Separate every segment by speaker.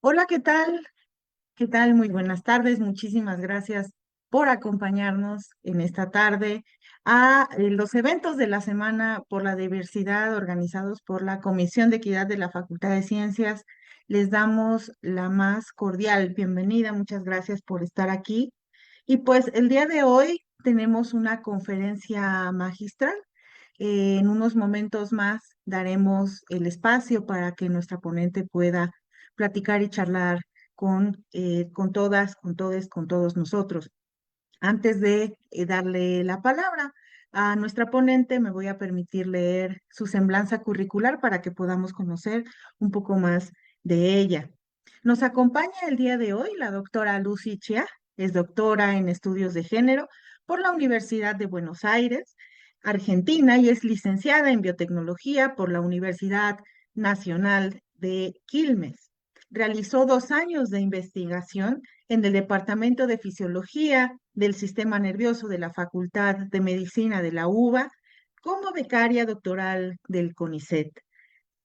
Speaker 1: Hola, ¿qué tal? ¿Qué tal? Muy buenas tardes. Muchísimas gracias por acompañarnos en esta tarde a los eventos de la Semana por la Diversidad organizados por la Comisión de Equidad de la Facultad de Ciencias. Les damos la más cordial bienvenida. Muchas gracias por estar aquí. Y pues el día de hoy tenemos una conferencia magistral. En unos momentos más daremos el espacio para que nuestra ponente pueda platicar y charlar con todas, con todos, con todos nosotros. Antes de darle la palabra a nuestra ponente, me voy a permitir leer su semblanza curricular para que podamos conocer un poco más de ella. Nos acompaña el día de hoy la doctora Lucy Chia, es doctora en estudios de género por la Universidad de Buenos Aires, Argentina, y es licenciada en biotecnología por la Universidad Nacional de Quilmes. Realizó 2 años de investigación en el Departamento de Fisiología del Sistema Nervioso de la Facultad de Medicina de la UBA como becaria doctoral del CONICET.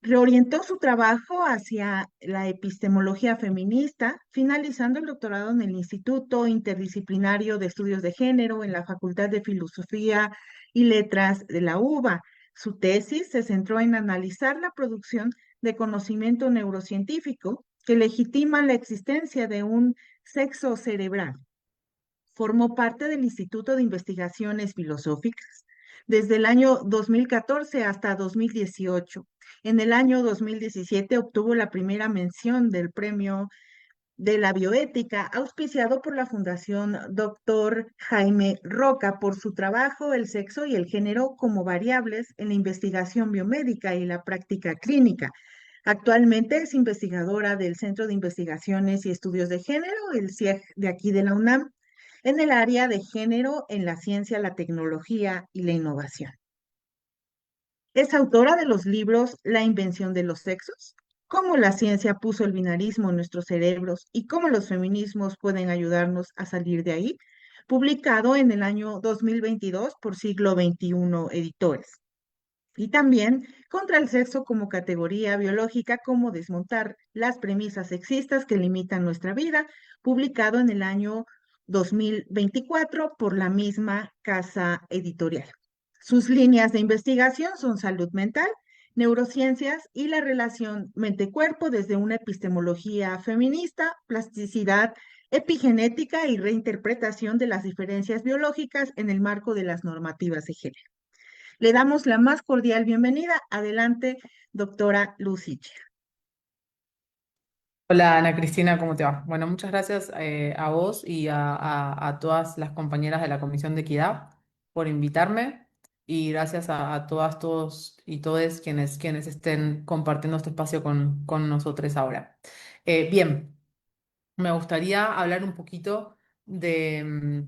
Speaker 1: Reorientó su trabajo hacia la epistemología feminista, finalizando el doctorado en el Instituto Interdisciplinario de Estudios de Género en la Facultad de Filosofía y Letras de la UBA. Su tesis se centró en analizar la producción de conocimiento neurocientífico que legitima la existencia de un sexo cerebral. Formó parte del Instituto de Investigaciones Filosóficas desde el año 2014 hasta 2018. En el año 2017 obtuvo la primera mención del Premio de la Bioética, auspiciado por la Fundación Dr. Jaime Roca por su trabajo El sexo y el género como variables en la investigación biomédica y la práctica clínica. Actualmente es investigadora del Centro de Investigaciones y Estudios de Género, el CIEG de aquí de la UNAM, en el área de género en la ciencia, la tecnología y la innovación. Es autora de los libros La invención de los sexos, cómo la ciencia puso el binarismo en nuestros cerebros y cómo los feminismos pueden ayudarnos a salir de ahí, publicado en el año 2022 por Siglo XXI Editores. Y también Contra el sexo como categoría biológica, cómo desmontar las premisas sexistas que limitan nuestra vida, publicado en el año 2024 por la misma casa editorial. Sus líneas de investigación son salud mental, neurociencias y la relación mente-cuerpo desde una epistemología feminista, plasticidad epigenética y reinterpretación de las diferencias biológicas en el marco de las normativas de género. Le damos la más cordial bienvenida. Adelante, doctora Lucich.
Speaker 2: Hola Ana Cristina, ¿cómo te va? Bueno, muchas gracias a vos y a todas las compañeras de la Comisión de Equidad por invitarme y gracias a todas, todos y todes quienes estén compartiendo este espacio con nosotros ahora. Bien, me gustaría hablar un poquito de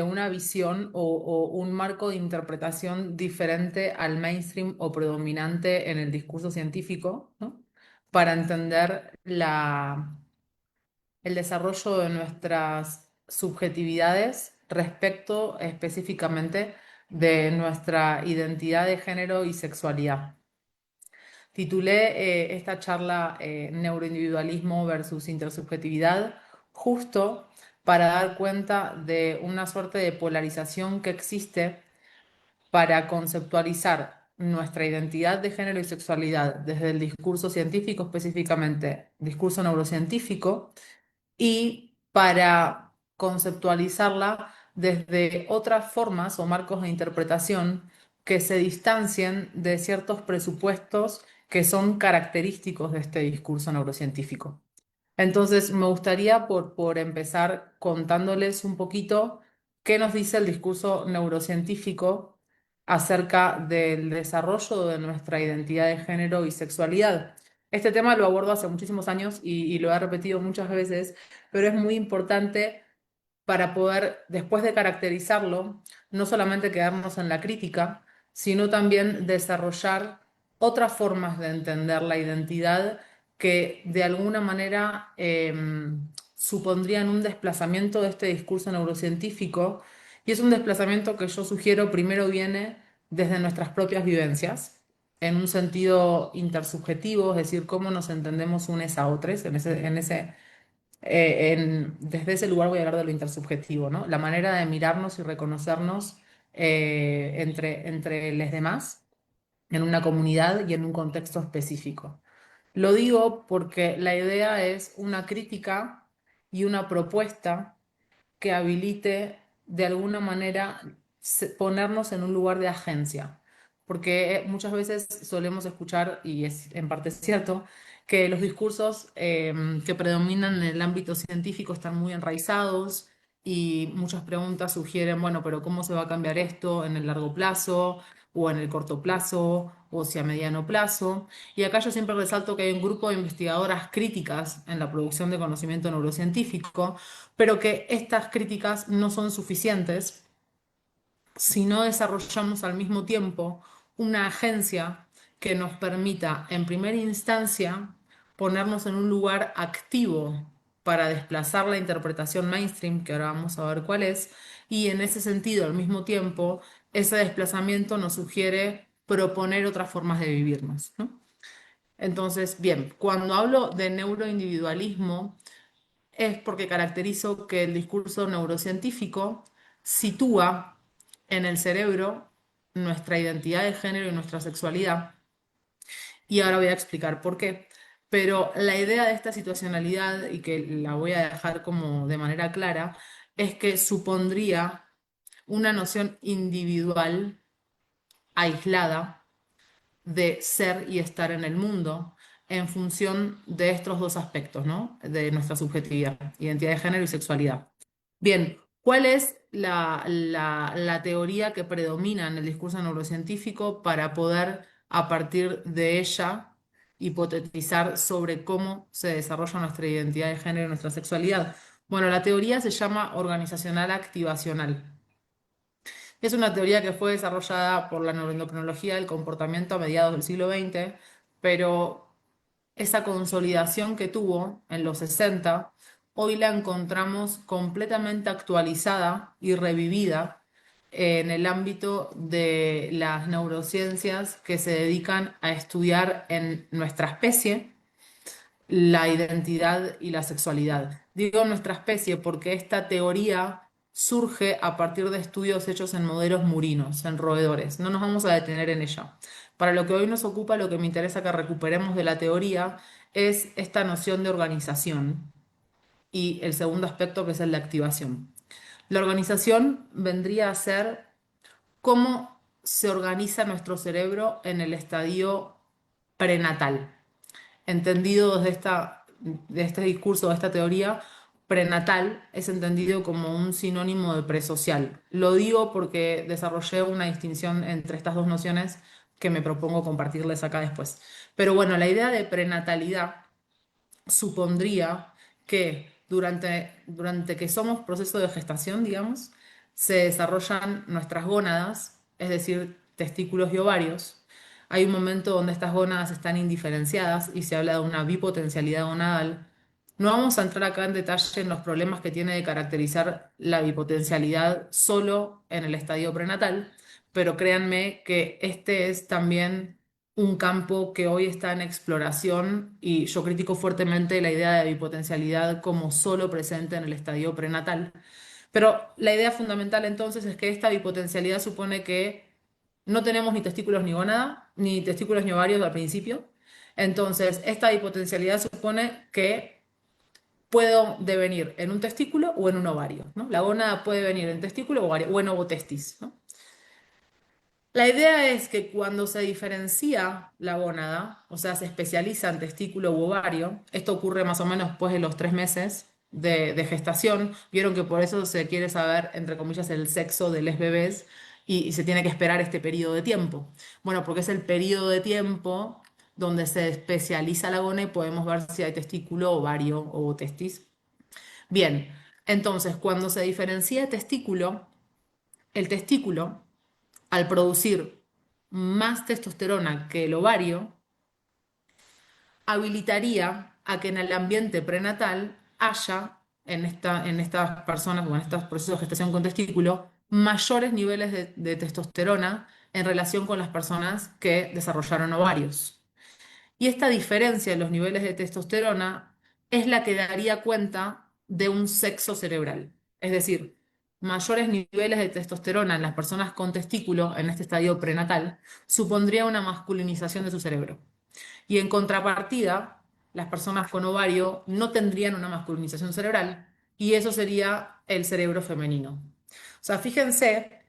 Speaker 2: una visión o un marco de interpretación diferente al mainstream o predominante en el discurso científico, ¿no? Para entender el desarrollo de nuestras subjetividades respecto específicamente de nuestra identidad de género y sexualidad. Titulé esta charla Neuroindividualismo versus intersubjetividad, justo para dar cuenta de una suerte de polarización que existe para conceptualizar nuestra identidad de género y sexualidad desde el discurso científico, específicamente discurso neurocientífico, y para conceptualizarla desde otras formas o marcos de interpretación que se distancien de ciertos presupuestos que son característicos de este discurso neurocientífico. Entonces, me gustaría por empezar contándoles un poquito qué nos dice el discurso neurocientífico acerca del desarrollo de nuestra identidad de género y sexualidad. Este tema lo abordo hace muchísimos años y lo he repetido muchas veces, pero es muy importante para poder, después de caracterizarlo, no solamente quedarnos en la crítica, sino también desarrollar otras formas de entender la identidad que de alguna manera supondrían un desplazamiento de este discurso neurocientífico, y es un desplazamiento que yo sugiero primero viene desde nuestras propias vivencias en un sentido intersubjetivo, es decir, cómo nos entendemos unos a otros, desde ese lugar voy a hablar de lo intersubjetivo, ¿no? La manera de mirarnos y reconocernos entre los demás en una comunidad y en un contexto específico. Lo digo porque la idea es una crítica y una propuesta que habilite de alguna manera ponernos en un lugar de agencia. Porque muchas veces solemos escuchar, y es en parte cierto, que los discursos que predominan en el ámbito científico están muy enraizados y muchas preguntas sugieren, bueno, pero ¿cómo se va a cambiar esto en el largo plazo o en el corto plazo o si a mediano plazo? Y acá yo siempre resalto que hay un grupo de investigadoras críticas en la producción de conocimiento neurocientífico, pero que estas críticas no son suficientes si no desarrollamos al mismo tiempo una agencia que nos permita, en primera instancia, ponernos en un lugar activo para desplazar la interpretación mainstream, que ahora vamos a ver cuál es, y en ese sentido, al mismo tiempo, ese desplazamiento nos sugiere proponer otras formas de vivirnos, ¿no? Entonces, bien, cuando hablo de neuroindividualismo, es porque caracterizo que el discurso neurocientífico sitúa en el cerebro nuestra identidad de género y nuestra sexualidad. Y ahora voy a explicar por qué. Pero la idea de esta situacionalidad, y que la voy a dejar como de manera clara, es que supondría una noción individual, aislada, de ser y estar en el mundo en función de estos dos aspectos, ¿no? De nuestra subjetividad, identidad de género y sexualidad. Bien, ¿cuál es la teoría que predomina en el discurso neurocientífico para poder, a partir de ella, hipotetizar sobre cómo se desarrolla nuestra identidad de género y nuestra sexualidad? Bueno, la teoría se llama organizacional activacional. Es una teoría que fue desarrollada por la neuroendocrinología del comportamiento a mediados del siglo XX, pero esa consolidación que tuvo en los 60, hoy la encontramos completamente actualizada y revivida en el ámbito de las neurociencias que se dedican a estudiar en nuestra especie la identidad y la sexualidad. Digo nuestra especie porque esta teoría surge a partir de estudios hechos en modelos murinos, en roedores. No nos vamos a detener en ella. Para lo que hoy nos ocupa, lo que me interesa que recuperemos de la teoría es esta noción de organización y el segundo aspecto que es el de activación. La organización vendría a ser cómo se organiza nuestro cerebro en el estadio prenatal entendido de este discurso, de esta teoría, prenatal es entendido como un sinónimo de presocial. Lo digo porque desarrollé una distinción entre estas dos nociones que me propongo compartirles acá después. Pero bueno, la idea de prenatalidad supondría que durante que somos proceso de gestación, digamos, se desarrollan nuestras gónadas, es decir, testículos y ovarios. Hay un momento donde estas gónadas están indiferenciadas y se habla de una bipotencialidad gonadal. No vamos a entrar acá en detalle en los problemas que tiene de caracterizar la bipotencialidad solo en el estadio prenatal, pero créanme que este es también un campo que hoy está en exploración y yo critico fuertemente la idea de bipotencialidad como solo presente en el estadio prenatal. Pero la idea fundamental entonces es que esta bipotencialidad supone que no tenemos ni testículos ni gónada, ni testículos ni ovarios al principio. Entonces, esta bipotencialidad supone que puedo devenir en un testículo o en un ovario, ¿no? La gónada puede venir en testículo o ovario, o en ovotestis, ¿no? La idea es que cuando se diferencia la gónada, o sea, se especializa en testículo u ovario, esto ocurre más o menos después de los 3 meses de gestación. Vieron que por eso se quiere saber, entre comillas, el sexo de los bebés y se tiene que esperar este periodo de tiempo. Bueno, porque es el periodo de tiempo donde se especializa la gónada y podemos ver si hay testículo, ovario o testis. Bien, entonces cuando se diferencia el testículo al producir más testosterona que el ovario, habilitaría a que en el ambiente prenatal haya en estas personas o en estos procesos de gestación con testículo mayores niveles de testosterona en relación con las personas que desarrollaron ovarios. Y esta diferencia en los niveles de testosterona es la que daría cuenta de un sexo cerebral. Es decir, mayores niveles de testosterona en las personas con testículo en este estadio prenatal supondría una masculinización de su cerebro. Y en contrapartida, las personas con ovario no tendrían una masculinización cerebral y eso sería el cerebro femenino. O sea, fíjense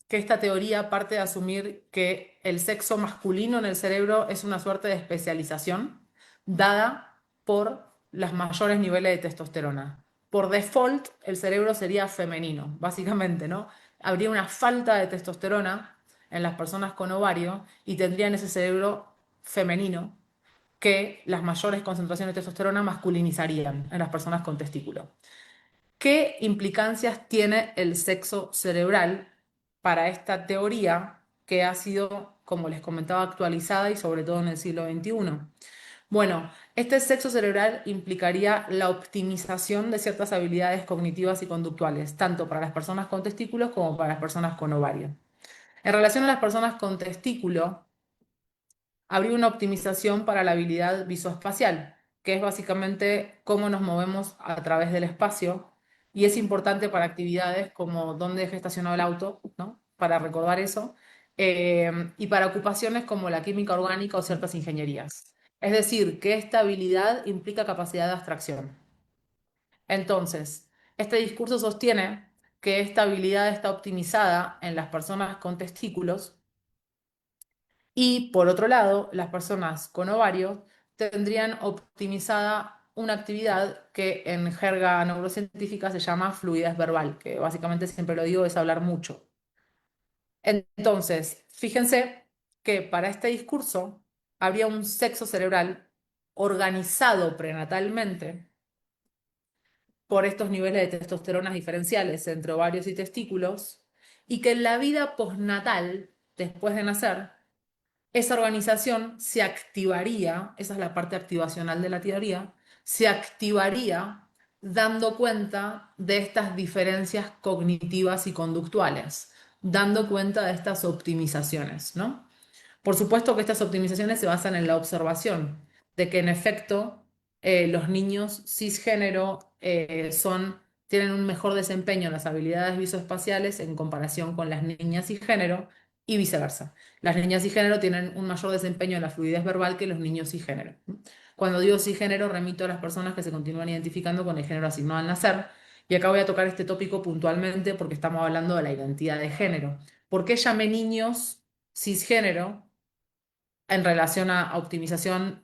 Speaker 2: que esta teoría parte de asumir que el sexo masculino en el cerebro es una suerte de especialización dada por los mayores niveles de testosterona. Por default, el cerebro sería femenino, básicamente, ¿no? Habría una falta de testosterona en las personas con ovario y tendrían ese cerebro femenino que las mayores concentraciones de testosterona masculinizarían en las personas con testículo. ¿Qué implicancias tiene el sexo cerebral para esta teoría que ha sido, como les comentaba, actualizada y sobre todo en el siglo XXI? Bueno, este sexo cerebral implicaría la optimización de ciertas habilidades cognitivas y conductuales, tanto para las personas con testículos como para las personas con ovario. En relación a las personas con testículo, habría una optimización para la habilidad visoespacial, que es básicamente cómo nos movemos a través del espacio y es importante para actividades como dónde dejé estacionado el auto, ¿no? Para recordar eso, y para ocupaciones como la química orgánica o ciertas ingenierías. Es decir, que esta habilidad implica capacidad de abstracción. Entonces, este discurso sostiene que esta habilidad está optimizada en las personas con testículos y por otro lado, las personas con ovarios tendrían optimizada una actividad que en jerga neurocientífica se llama fluidez verbal, que básicamente siempre lo digo es hablar mucho. Entonces, fíjense que para este discurso habría un sexo cerebral organizado prenatalmente por estos niveles de testosterona diferenciales entre ovarios y testículos, y que en la vida postnatal, después de nacer, esa organización se activaría, esa es la parte activacional de la teoría, se activaría dando cuenta de estas diferencias cognitivas y conductuales, dando cuenta de estas optimizaciones, ¿no? Por supuesto que estas optimizaciones se basan en la observación de que en efecto los niños cisgénero tienen un mejor desempeño en las habilidades visoespaciales en comparación con las niñas cisgénero y viceversa. Las niñas cisgénero tienen un mayor desempeño en la fluidez verbal que los niños cisgénero. Cuando digo cisgénero, remito a las personas que se continúan identificando con el género asignado al nacer. Y acá voy a tocar este tópico puntualmente porque estamos hablando de la identidad de género. ¿Por qué llamé niños cisgénero en relación a optimización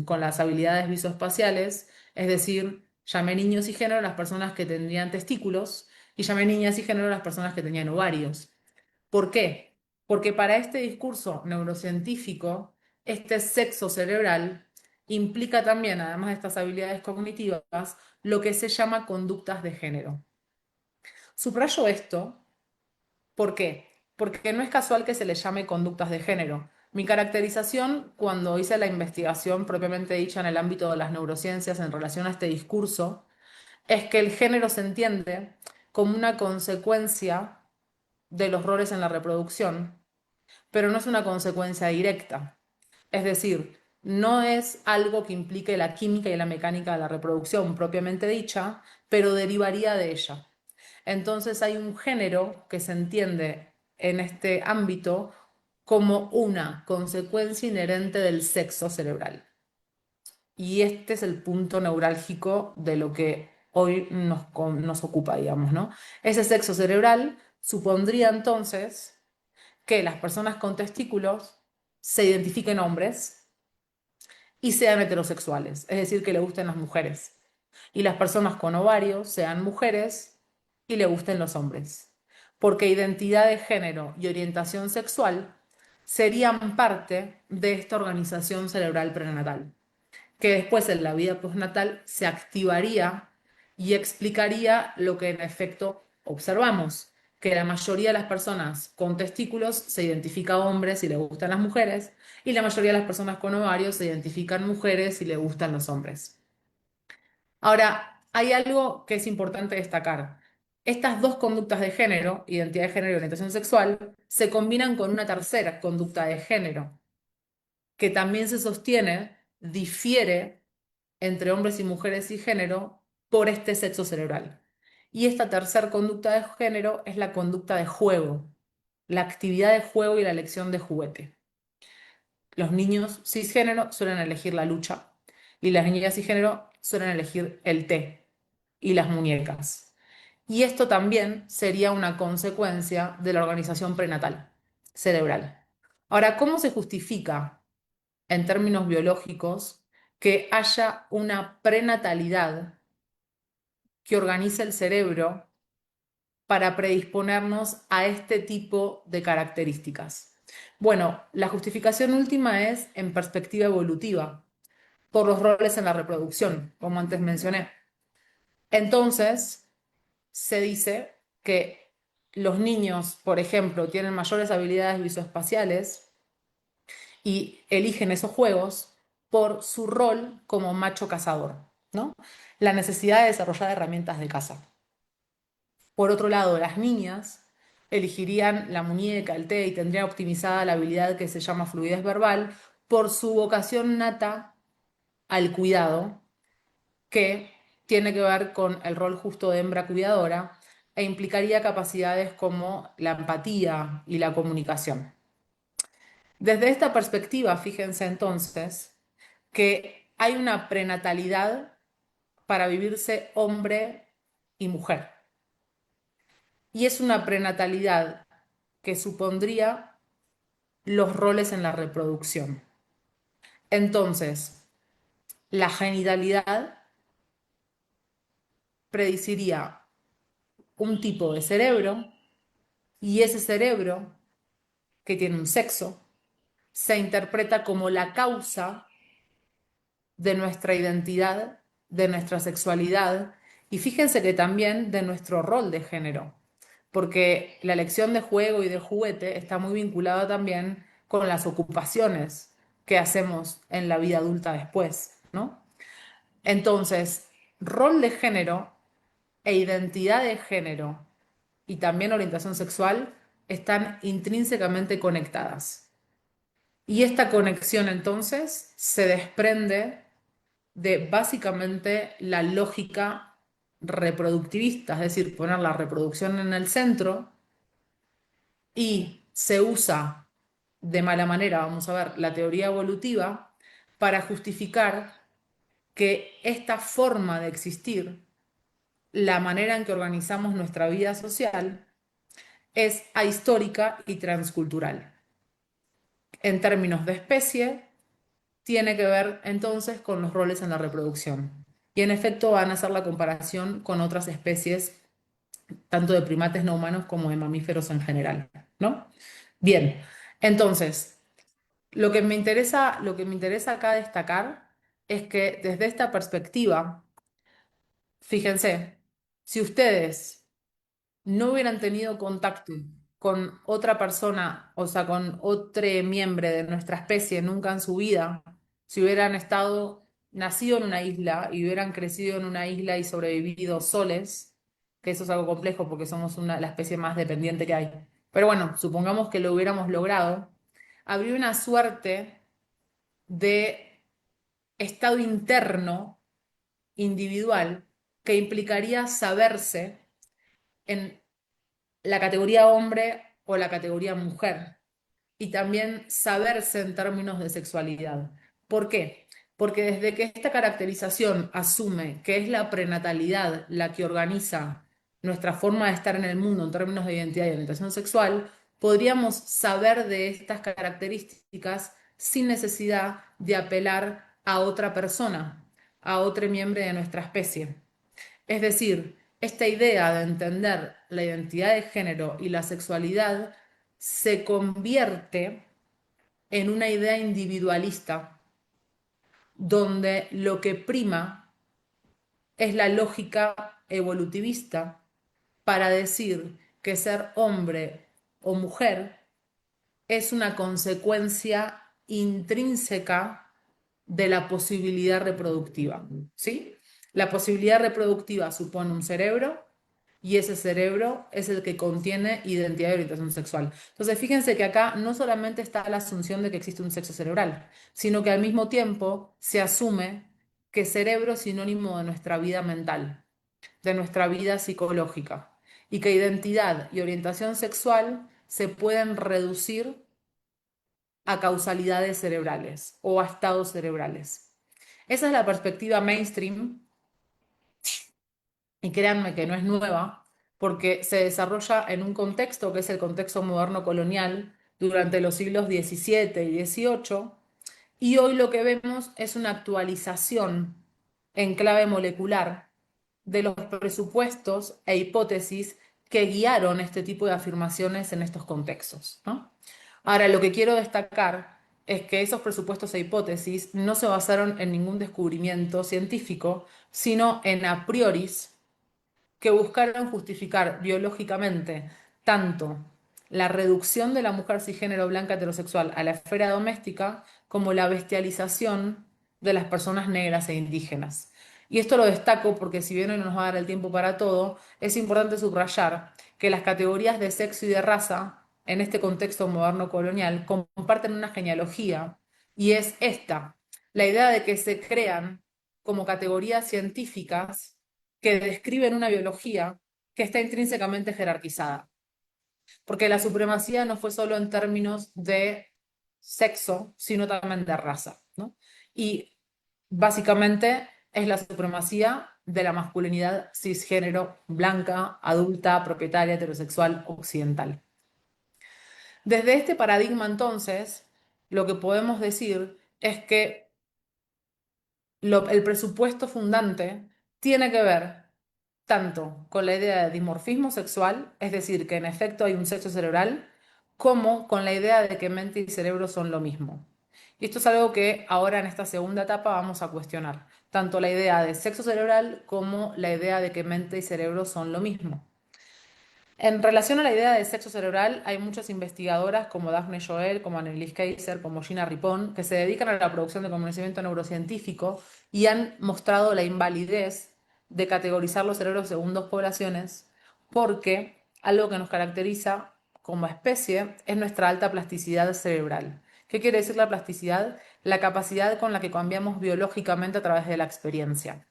Speaker 2: con las habilidades visoespaciales? Es decir, llamé niños y género a las personas que tendrían testículos y llamé niñas y género a las personas que tenían ovarios. ¿Por qué? Porque para este discurso neurocientífico, este sexo cerebral implica también, además de estas habilidades cognitivas, lo que se llama conductas de género. Subrayo esto. ¿Por qué? Porque no es casual que se le llame conductas de género. Mi caracterización cuando hice la investigación propiamente dicha en el ámbito de las neurociencias en relación a este discurso es que el género se entiende como una consecuencia de los roles en la reproducción, pero no es una consecuencia directa. Es decir, no es algo que implique la química y la mecánica de la reproducción propiamente dicha, pero derivaría de ella. Entonces hay un género que se entiende en este ámbito como una consecuencia inherente del sexo cerebral. Y este es el punto neurálgico de lo que hoy nos ocupa, digamos, ¿no? Ese sexo cerebral supondría entonces que las personas con testículos se identifiquen hombres y sean heterosexuales, es decir, que le gusten las mujeres. Y las personas con ovarios sean mujeres y le gusten los hombres. Porque identidad de género y orientación sexual serían parte de esta organización cerebral prenatal, que después en la vida postnatal se activaría y explicaría lo que en efecto observamos, que la mayoría de las personas con testículos se identifican hombres y le gustan las mujeres, y la mayoría de las personas con ovarios se identifican mujeres y le gustan los hombres. Ahora, hay algo que es importante destacar. Estas dos conductas de género, identidad de género y orientación sexual, se combinan con una tercera conducta de género, que también se sostiene, difiere entre hombres y mujeres y género por este sexo cerebral. Y esta tercera conducta de género es la conducta de juego, la actividad de juego y la elección de juguete. Los niños cisgénero suelen elegir la lucha y las niñas cisgénero suelen elegir el té y las muñecas. Y esto también sería una consecuencia de la organización prenatal cerebral. Ahora, ¿cómo se justifica en términos biológicos que haya una prenatalidad que organice el cerebro para predisponernos a este tipo de características? Bueno, la justificación última es en perspectiva evolutiva, por los roles en la reproducción, como antes mencioné. Entonces, se dice que los niños, por ejemplo, tienen mayores habilidades visoespaciales y eligen esos juegos por su rol como macho cazador, ¿no? La necesidad de desarrollar herramientas de caza. Por otro lado, las niñas elegirían la muñeca, el té y tendrían optimizada la habilidad que se llama fluidez verbal por su vocación nata al cuidado, que tiene que ver con el rol justo de hembra cuidadora e implicaría capacidades como la empatía y la comunicación. Desde esta perspectiva, fíjense entonces que hay una prenatalidad para vivirse hombre y mujer. Y es una prenatalidad que supondría los roles en la reproducción. Entonces, la genitalidad prediciría un tipo de cerebro y ese cerebro, que tiene un sexo, se interpreta como la causa de nuestra identidad, de nuestra sexualidad y fíjense que también de nuestro rol de género, porque la elección de juego y de juguete está muy vinculada también con las ocupaciones que hacemos en la vida adulta después, ¿no? Entonces, rol de género e identidad de género y también orientación sexual están intrínsecamente conectadas. Y esta conexión entonces se desprende de básicamente la lógica reproductivista, es decir, poner la reproducción en el centro y se usa de mala manera, vamos a ver, la teoría evolutiva para justificar que esta forma de existir, la manera en que organizamos nuestra vida social, es ahistórica y transcultural. En términos de especie, tiene que ver entonces con los roles en la reproducción. Y en efecto van a hacer la comparación con otras especies, tanto de primates no humanos como de mamíferos en general, ¿no? Bien, entonces, lo que me interesa acá destacar es que desde esta perspectiva, fíjense, si ustedes no hubieran tenido contacto con otra persona, o sea, con otro miembro de nuestra especie nunca en su vida, si hubieran nacido en una isla y hubieran crecido en una isla y sobrevivido soles, que eso es algo complejo porque somos la especie más dependiente que hay. Pero bueno, supongamos que lo hubiéramos logrado, habría una suerte de estado interno individual que implicaría saberse en la categoría hombre o la categoría mujer y también saberse en términos de sexualidad. ¿Por qué? Porque desde que esta caracterización asume que es la prenatalidad la que organiza nuestra forma de estar en el mundo en términos de identidad y orientación sexual, podríamos saber de estas características sin necesidad de apelar a otra persona, a otro miembro de nuestra especie. Es decir, esta idea de entender la identidad de género y la sexualidad se convierte en una idea individualista, donde lo que prima es la lógica evolutivista para decir que ser hombre o mujer es una consecuencia intrínseca de la posibilidad reproductiva, ¿sí? La posibilidad reproductiva supone un cerebro y ese cerebro es el que contiene identidad y orientación sexual. Entonces, fíjense que acá no solamente está la asunción de que existe un sexo cerebral, sino que al mismo tiempo se asume que cerebro es sinónimo de nuestra vida mental, de nuestra vida psicológica, y que identidad y orientación sexual se pueden reducir a causalidades cerebrales o a estados cerebrales. Esa es la perspectiva mainstream y créanme que no es nueva porque se desarrolla en un contexto que es el contexto moderno colonial durante los siglos XVII y XVIII y hoy lo que vemos es una actualización en clave molecular de los presupuestos e hipótesis que guiaron este tipo de afirmaciones en estos contextos, ¿no? Ahora, lo que quiero destacar es que esos presupuestos e hipótesis no se basaron en ningún descubrimiento científico, sino en a prioris que buscaron justificar biológicamente tanto la reducción de la mujer cisgénero blanca heterosexual a la esfera doméstica como la bestialización de las personas negras e indígenas. Y esto lo destaco porque si bien hoy no nos va a dar el tiempo para todo, es importante subrayar que las categorías de sexo y de raza en este contexto moderno colonial comparten una genealogía y es esta, la idea de que se crean como categorías científicas que describen una biología que está intrínsecamente jerarquizada. Porque la supremacía no fue solo en términos de sexo, sino también de raza, ¿no? Y básicamente es la supremacía de la masculinidad cisgénero blanca, adulta, propietaria, heterosexual, occidental. Desde este paradigma, entonces, lo que podemos decir es que el presupuesto fundante tiene que ver tanto con la idea de dimorfismo sexual, es decir, que en efecto hay un sexo cerebral, como con la idea de que mente y cerebro son lo mismo. Y esto es algo que ahora en esta segunda etapa vamos a cuestionar, tanto la idea de sexo cerebral como la idea de que mente y cerebro son lo mismo. En relación a la idea de sexo cerebral, hay muchas investigadoras como Daphne Joel, como Annelies Kaiser, como Gina Ripon, que se dedican a la producción de conocimiento neurocientífico y han mostrado la invalidez de categorizar los cerebros según dos poblaciones, porque algo que nos caracteriza como especie es nuestra alta plasticidad cerebral. ¿Qué quiere decir la plasticidad? La capacidad con la que cambiamos biológicamente a través de la experiencia.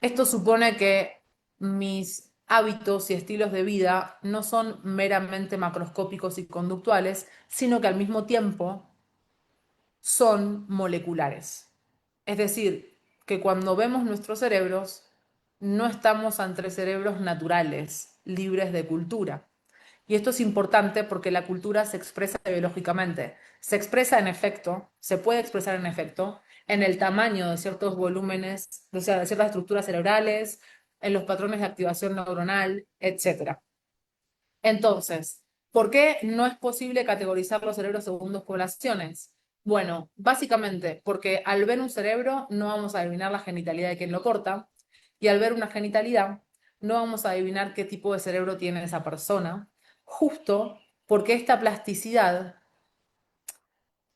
Speaker 2: Esto supone que mis hábitos y estilos de vida no son meramente macroscópicos y conductuales, sino que al mismo tiempo son moleculares. Es decir, que cuando vemos nuestros cerebros, no estamos ante cerebros naturales, libres de cultura. Y esto es importante porque la cultura se expresa biológicamente. Se expresa en efecto, se puede expresar en efecto, en el tamaño de ciertos volúmenes, o sea, de ciertas estructuras cerebrales, en los patrones de activación neuronal, etcétera. Entonces, ¿por qué no es posible categorizar los cerebros según dos poblaciones? Bueno, básicamente porque al ver un cerebro no vamos a adivinar la genitalidad de quien lo porta, y al ver una genitalidad no vamos a adivinar qué tipo de cerebro tiene esa persona, justo porque esta plasticidad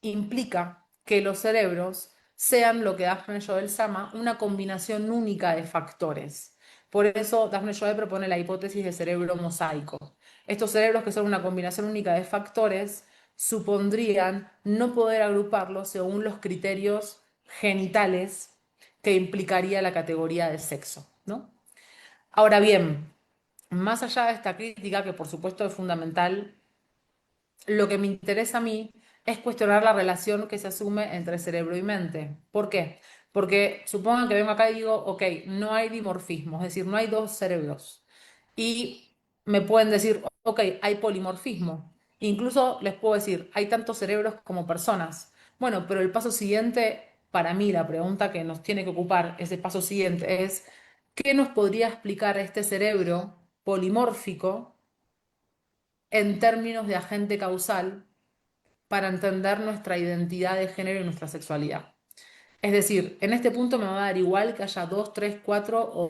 Speaker 2: implica que los cerebros sean lo que Daphne Joel llama una combinación única de factores. Por eso Daphne Joel propone la hipótesis de cerebro mosaico. Estos cerebros que son una combinación única de factores supondrían no poder agruparlos según los criterios genitales que implicaría la categoría de sexo, ¿no? Ahora bien, más allá de esta crítica, que por supuesto es fundamental, lo que me interesa a mí es cuestionar la relación que se asume entre cerebro y mente. ¿Por qué? Porque supongan que vengo acá y digo, ok, no hay dimorfismo, es decir, no hay dos cerebros. Y me pueden decir, ok, hay polimorfismo. Incluso les puedo decir, hay tantos cerebros como personas. Bueno, pero el paso siguiente, para mí, la pregunta que nos tiene que ocupar, ese paso siguiente, es, ¿qué nos podría explicar este cerebro polimórfico en términos de agente causal para entender nuestra identidad de género y nuestra sexualidad? Es decir, en este punto me va a dar igual que haya 2, 3, 4 o,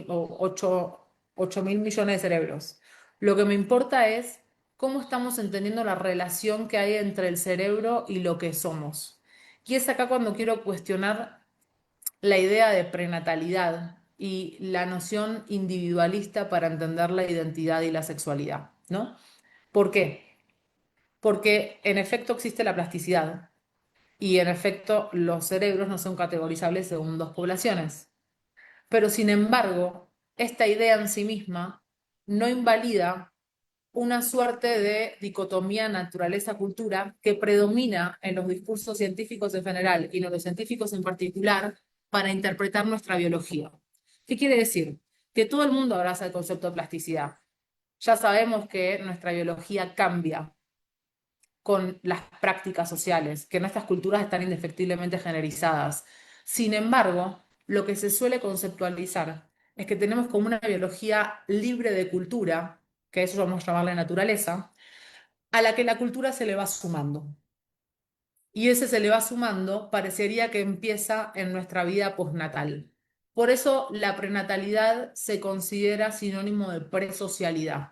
Speaker 2: o 8 mil millones de cerebros. Lo que me importa es cómo estamos entendiendo la relación que hay entre el cerebro y lo que somos. Y es acá cuando quiero cuestionar la idea de prenatalidad y la noción individualista para entender la identidad y la sexualidad, ¿no? ¿Por qué? Porque en efecto existe la plasticidad y en efecto los cerebros no son categorizables según dos poblaciones. Pero sin embargo, esta idea en sí misma no invalida una suerte de dicotomía naturaleza-cultura que predomina en los discursos científicos en general y neurocientíficos en particular para interpretar nuestra biología. ¿Qué quiere decir? Que todo el mundo abraza el concepto de plasticidad. Ya sabemos que nuestra biología cambia con las prácticas sociales, que nuestras culturas están indefectiblemente generizadas. Sin embargo, lo que se suele conceptualizar es que tenemos como una biología libre de cultura, que eso vamos a llamarle naturaleza, a la que la cultura se le va sumando. Y ese se le va sumando, parecería que empieza en nuestra vida postnatal. Por eso la prenatalidad se considera sinónimo de presocialidad,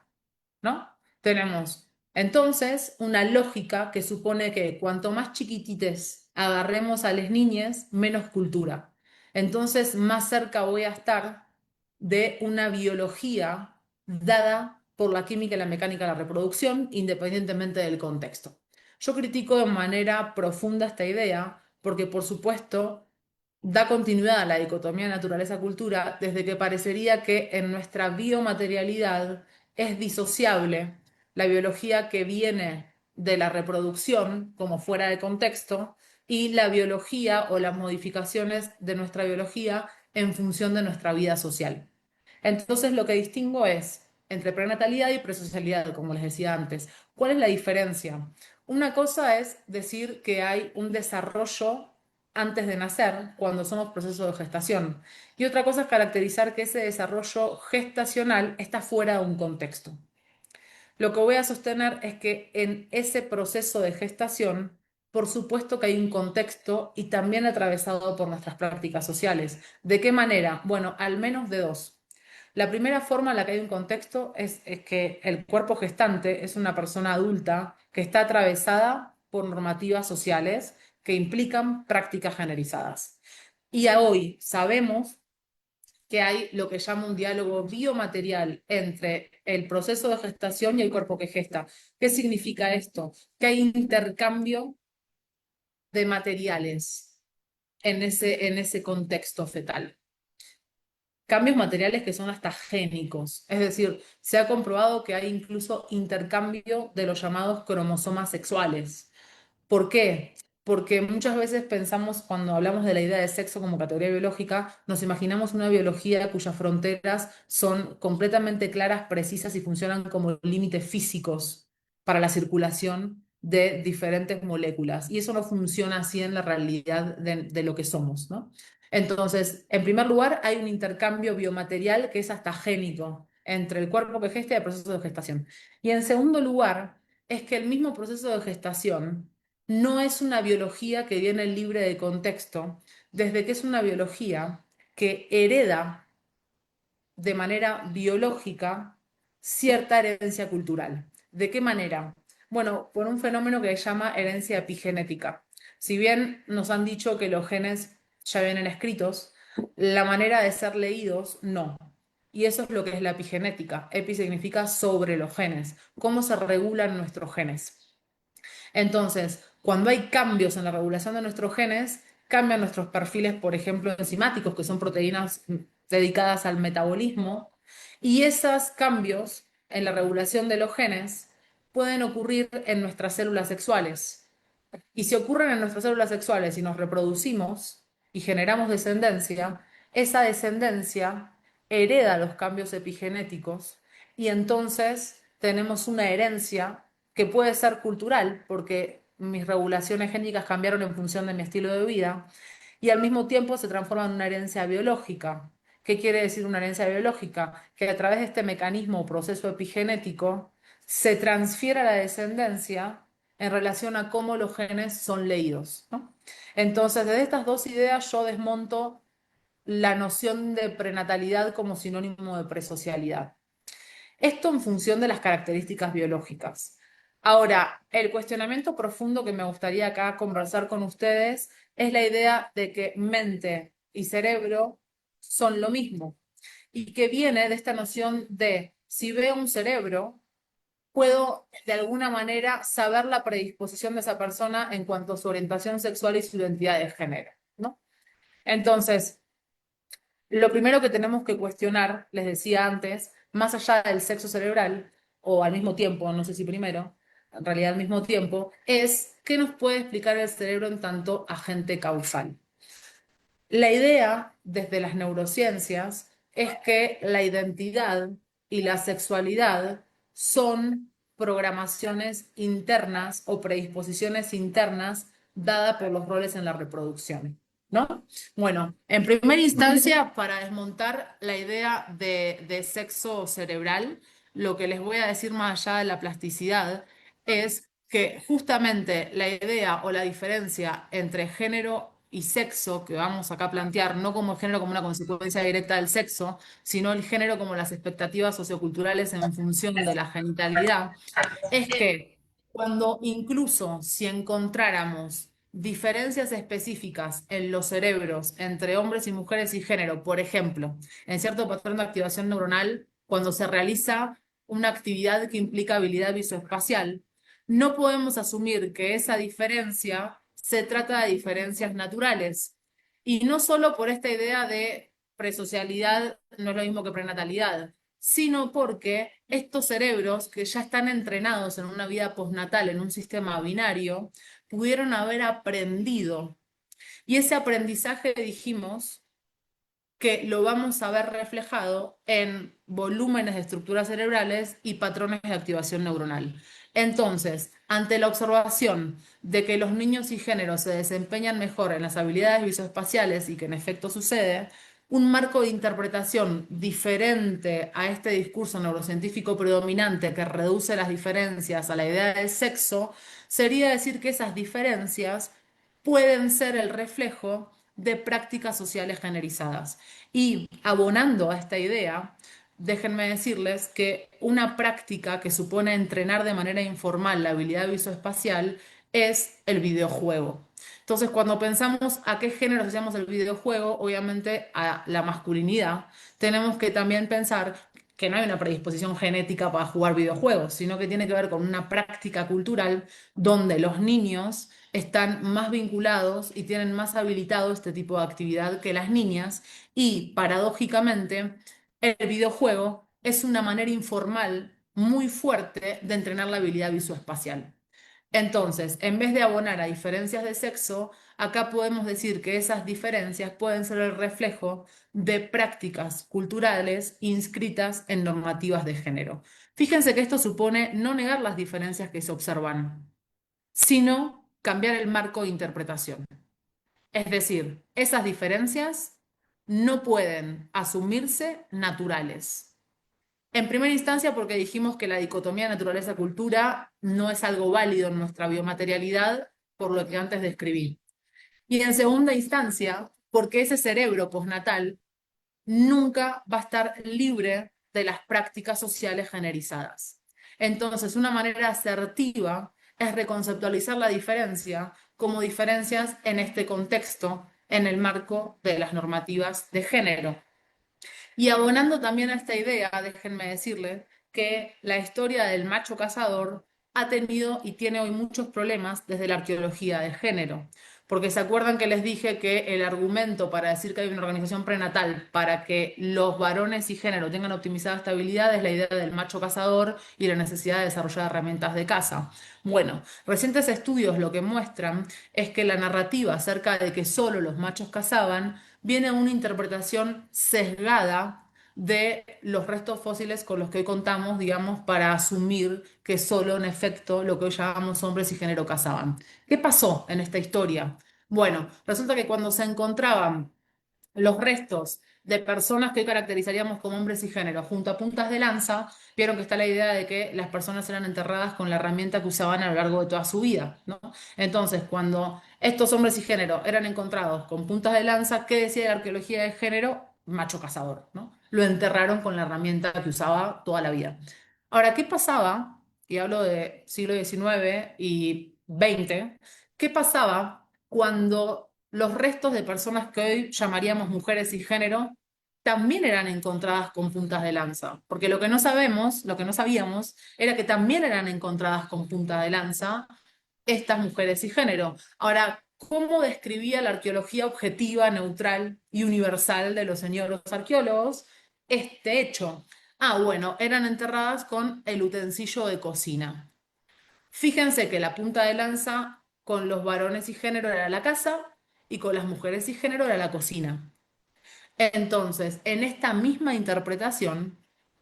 Speaker 2: ¿no? Tenemos entonces una lógica que supone que cuanto más chiquitites agarremos a las niñas, menos cultura. Entonces más cerca voy a estar de una biología dada por la química y la mecánica de la reproducción, independientemente del contexto. Yo critico de manera profunda esta idea porque, por supuesto, da continuidad a la dicotomía naturaleza-cultura desde que parecería que en nuestra biomaterialidad es disociable la biología que viene de la reproducción, como fuera de contexto, y la biología o las modificaciones de nuestra biología en función de nuestra vida social. Entonces, lo que distingo es entre prenatalidad y presocialidad, como les decía antes. ¿Cuál es la diferencia? Una cosa es decir que hay un desarrollo antes de nacer, cuando somos proceso de gestación. Y otra cosa es caracterizar que ese desarrollo gestacional está fuera de un contexto. Lo que voy a sostener es que en ese proceso de gestación, por supuesto que hay un contexto y también atravesado por nuestras prácticas sociales. ¿De qué manera? Bueno, al menos de dos. La primera forma en la que hay un contexto es que el cuerpo gestante es una persona adulta que está atravesada por normativas sociales que implican prácticas generizadas. Y a hoy sabemos que hay lo que llama un diálogo biomaterial entre el proceso de gestación y el cuerpo que gesta. ¿Qué significa esto? Que hay intercambio de materiales en ese contexto fetal. Cambios materiales que son hasta génicos. Es decir, se ha comprobado que hay incluso intercambio de los llamados cromosomas sexuales. ¿Por qué? Porque muchas veces pensamos, cuando hablamos de la idea de sexo como categoría biológica, nos imaginamos una biología cuyas fronteras son completamente claras, precisas y funcionan como límites físicos para la circulación de diferentes moléculas. Y eso no funciona así en la realidad de lo que somos, ¿no? Entonces, en primer lugar, hay un intercambio biomaterial que es hasta génico entre el cuerpo que gesta y el proceso de gestación. Y en segundo lugar, es que el mismo proceso de gestación no es una biología que viene libre de contexto, desde que es una biología que hereda de manera biológica cierta herencia cultural. ¿De qué manera? Bueno, por un fenómeno que se llama herencia epigenética. Si bien nos han dicho que los genes ya vienen escritos, la manera de ser leídos no. Y eso es lo que es la epigenética. Epi significa sobre los genes, cómo se regulan nuestros genes. Entonces, cuando hay cambios en la regulación de nuestros genes, cambian nuestros perfiles, por ejemplo, enzimáticos, que son proteínas dedicadas al metabolismo, y esos cambios en la regulación de los genes pueden ocurrir en nuestras células sexuales. Y si ocurren en nuestras células sexuales y nos reproducimos y generamos descendencia, esa descendencia hereda los cambios epigenéticos y entonces tenemos una herencia que puede ser cultural, porque mis regulaciones génicas cambiaron en función de mi estilo de vida, y al mismo tiempo se transforma en una herencia biológica. ¿Qué quiere decir una herencia biológica? Que a través de este mecanismo o proceso epigenético se transfiere a la descendencia en relación a cómo los genes son leídos, ¿no? Entonces, desde estas dos ideas yo desmonto la noción de prenatalidad como sinónimo de presocialidad. Esto en función de las características biológicas. Ahora, el cuestionamiento profundo que me gustaría acá conversar con ustedes es la idea de que mente y cerebro son lo mismo y que viene de esta noción de si veo un cerebro, puedo de alguna manera saber la predisposición de esa persona en cuanto a su orientación sexual y su identidad de género, ¿no? Entonces, lo primero que tenemos que cuestionar, les decía antes, más allá del sexo cerebral, o al mismo tiempo, no sé si primero, en realidad al mismo tiempo, es qué nos puede explicar el cerebro en tanto agente causal. La idea desde las neurociencias es que la identidad y la sexualidad son programaciones internas o predisposiciones internas dadas por los roles en la reproducción, ¿no? Bueno, en primera instancia, para desmontar la idea de sexo cerebral, lo que les voy a decir más allá de la plasticidad es que justamente la idea o la diferencia entre género y sexo que vamos acá a plantear, no como género como una consecuencia directa del sexo, sino el género como las expectativas socioculturales en función de la genitalidad, es que cuando incluso si encontráramos diferencias específicas en los cerebros entre hombres y mujeres y género, por ejemplo, en cierto patrón de activación neuronal, cuando se realiza una actividad que implica habilidad visoespacial, no podemos asumir que esa diferencia se trata de diferencias naturales. Y no solo por esta idea de presocialidad no es lo mismo que prenatalidad, sino porque estos cerebros que ya están entrenados en una vida postnatal, en un sistema binario, pudieron haber aprendido. Y ese aprendizaje, dijimos, que lo vamos a ver reflejado en volúmenes de estructuras cerebrales y patrones de activación neuronal. Entonces, ante la observación de que los niños y géneros se desempeñan mejor en las habilidades visoespaciales y que en efecto sucede, un marco de interpretación diferente a este discurso neurocientífico predominante que reduce las diferencias a la idea del sexo, sería decir que esas diferencias pueden ser el reflejo de prácticas sociales generizadas. Y abonando a esta idea, déjenme decirles que una práctica que supone entrenar de manera informal la habilidad visoespacial es el videojuego. Entonces, cuando pensamos a qué género asociamos el videojuego, obviamente a la masculinidad, tenemos que también pensar que no hay una predisposición genética para jugar videojuegos, sino que tiene que ver con una práctica cultural donde los niños están más vinculados y tienen más habilitado este tipo de actividad que las niñas y paradójicamente el videojuego es una manera informal muy fuerte de entrenar la habilidad visoespacial. Entonces, en vez de abonar a diferencias de sexo, acá podemos decir que esas diferencias pueden ser el reflejo de prácticas culturales inscritas en normativas de género. Fíjense que esto supone no negar las diferencias que se observan, sino cambiar el marco de interpretación. Es decir, esas diferencias no pueden asumirse naturales. En primera instancia, porque dijimos que la dicotomía naturaleza-cultura no es algo válido en nuestra biomaterialidad, por lo que antes describí. Y en segunda instancia, porque ese cerebro postnatal nunca va a estar libre de las prácticas sociales generizadas. Entonces, una manera asertiva es reconceptualizar la diferencia como diferencias en este contexto, en el marco de las normativas de género. Y abonando también a esta idea, déjenme decirles que la historia del macho cazador ha tenido y tiene hoy muchos problemas desde la arqueología de género. Porque se acuerdan que les dije que el argumento para decir que hay una organización prenatal para que los varones y género tengan optimizada estabilidad es la idea del macho cazador y la necesidad de desarrollar herramientas de caza. Bueno, recientes estudios lo que muestran es que la narrativa acerca de que solo los machos cazaban viene una interpretación sesgada de los restos fósiles con los que hoy contamos, digamos, para asumir que solo en efecto lo que hoy llamamos hombres y género cazaban. ¿Qué pasó en esta historia? Bueno, resulta que cuando se encontraban los restos de personas que hoy caracterizaríamos como hombres y género junto a puntas de lanza, vieron que está la idea de que las personas eran enterradas con la herramienta que usaban a lo largo de toda su vida, ¿no? Entonces, cuando estos hombres y género eran encontrados con puntas de lanza, ¿qué decía la arqueología de género? Macho cazador, ¿no? Lo enterraron con la herramienta que usaba toda la vida. Ahora, ¿qué pasaba? Y hablo de siglo XIX y XX. ¿Qué pasaba cuando los restos de personas que hoy llamaríamos mujeres y género también eran encontradas con puntas de lanza, porque lo que no sabemos, lo que no sabíamos, era que también eran encontradas con punta de lanza estas mujeres cisgénero. Ahora, ¿cómo describía la arqueología objetiva, neutral y universal de los señores arqueólogos este hecho? Ah, bueno, eran enterradas con el utensilio de cocina. Fíjense que la punta de lanza con los varones cisgénero era la casa y con las mujeres cisgénero era la cocina. Entonces, en esta misma interpretación,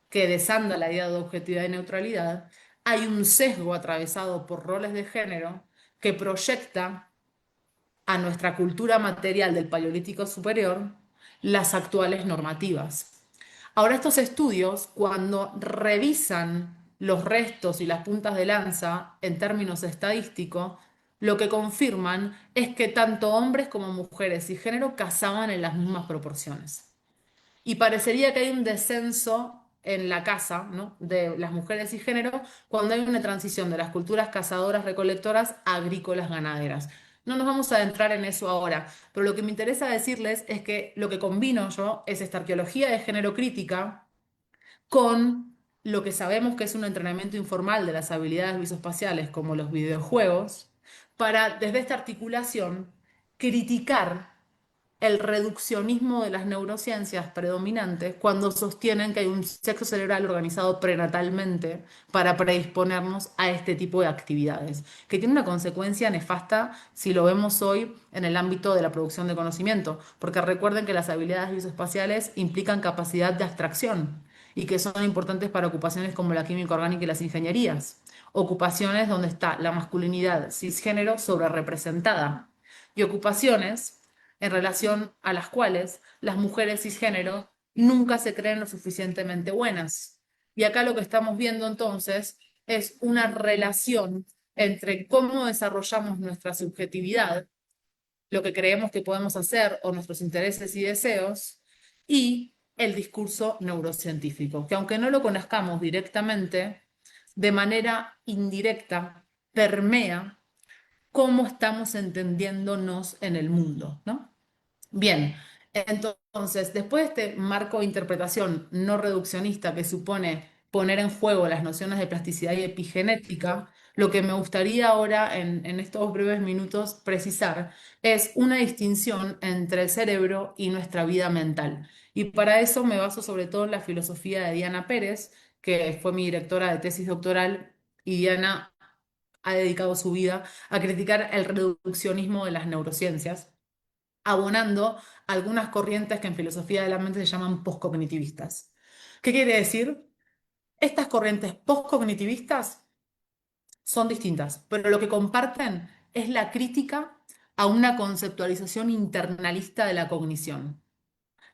Speaker 2: que desanda la idea de objetividad y neutralidad, hay un sesgo atravesado por roles de género que proyecta a nuestra cultura material del Paleolítico superior las actuales normativas. Ahora, estos estudios, cuando revisan los restos y las puntas de lanza en términos estadísticos, lo que confirman es que tanto hombres como mujeres y género cazaban en las mismas proporciones. Y parecería que hay un descenso en la caza, ¿no?, de las mujeres y género cuando hay una transición de las culturas cazadoras recolectoras a agrícolas ganaderas. No nos vamos a adentrar en eso ahora, pero lo que me interesa decirles es que lo que combino yo es esta arqueología de género crítica con lo que sabemos que es un entrenamiento informal de las habilidades visoespaciales como los videojuegos, para desde esta articulación criticar el reduccionismo de las neurociencias predominantes cuando sostienen que hay un sexo cerebral organizado prenatalmente para predisponernos a este tipo de actividades, que tiene una consecuencia nefasta si lo vemos hoy en el ámbito de la producción de conocimiento, porque recuerden que las habilidades visoespaciales implican capacidad de abstracción y que son importantes para ocupaciones como la química orgánica y las ingenierías, ocupaciones donde está la masculinidad cisgénero sobre representada y ocupaciones en relación a las cuales las mujeres cisgénero nunca se creen lo suficientemente buenas. Y acá lo que estamos viendo entonces es una relación entre cómo desarrollamos nuestra subjetividad, lo que creemos que podemos hacer o nuestros intereses y deseos, y el discurso neurocientífico, que aunque no lo conozcamos directamente, de manera indirecta permea cómo estamos entendiéndonos en el mundo, ¿no? Bien, entonces, después de este marco de interpretación no reduccionista que supone poner en juego las nociones de plasticidad y epigenética, lo que me gustaría ahora en estos breves minutos precisar es una distinción entre el cerebro y nuestra vida mental. Y para eso me baso sobre todo en la filosofía de Diana Pérez, que fue mi directora de tesis doctoral, y Diana ha dedicado su vida a criticar el reduccionismo de las neurociencias abonando algunas corrientes que en filosofía de la mente se llaman postcognitivistas. ¿Qué quiere decir? Estas corrientes postcognitivistas son distintas, pero lo que comparten es la crítica a una conceptualización internalista de la cognición.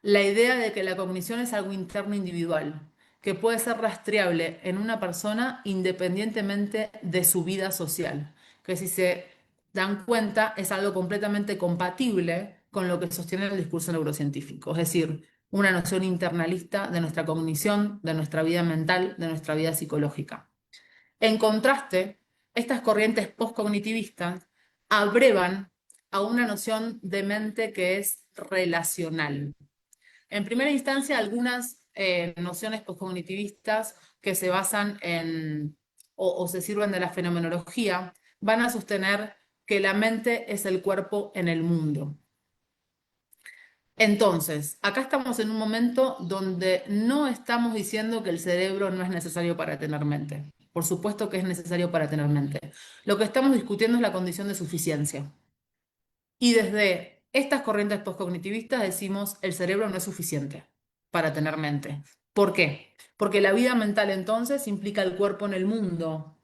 Speaker 2: La idea de que la cognición es algo interno individual, que puede ser rastreable en una persona independientemente de su vida social, que si se dan cuenta es algo completamente compatible con lo que sostiene el discurso neurocientífico, es decir, una noción internalista de nuestra cognición, de nuestra vida mental, de nuestra vida psicológica. En contraste, estas corrientes postcognitivistas abrevan a una noción de mente que es relacional. En primera instancia, algunas nociones postcognitivistas que se basan en o se sirven de la fenomenología van a sostener que la mente es el cuerpo en el mundo. Entonces, acá estamos en un momento donde no estamos diciendo que el cerebro no es necesario para tener mente. Por supuesto que es necesario para tener mente. Lo que estamos discutiendo es la condición de suficiencia. Y desde estas corrientes postcognitivistas decimos el cerebro no es suficiente para tener mente. ¿Por qué? Porque la vida mental entonces implica el cuerpo en el mundo,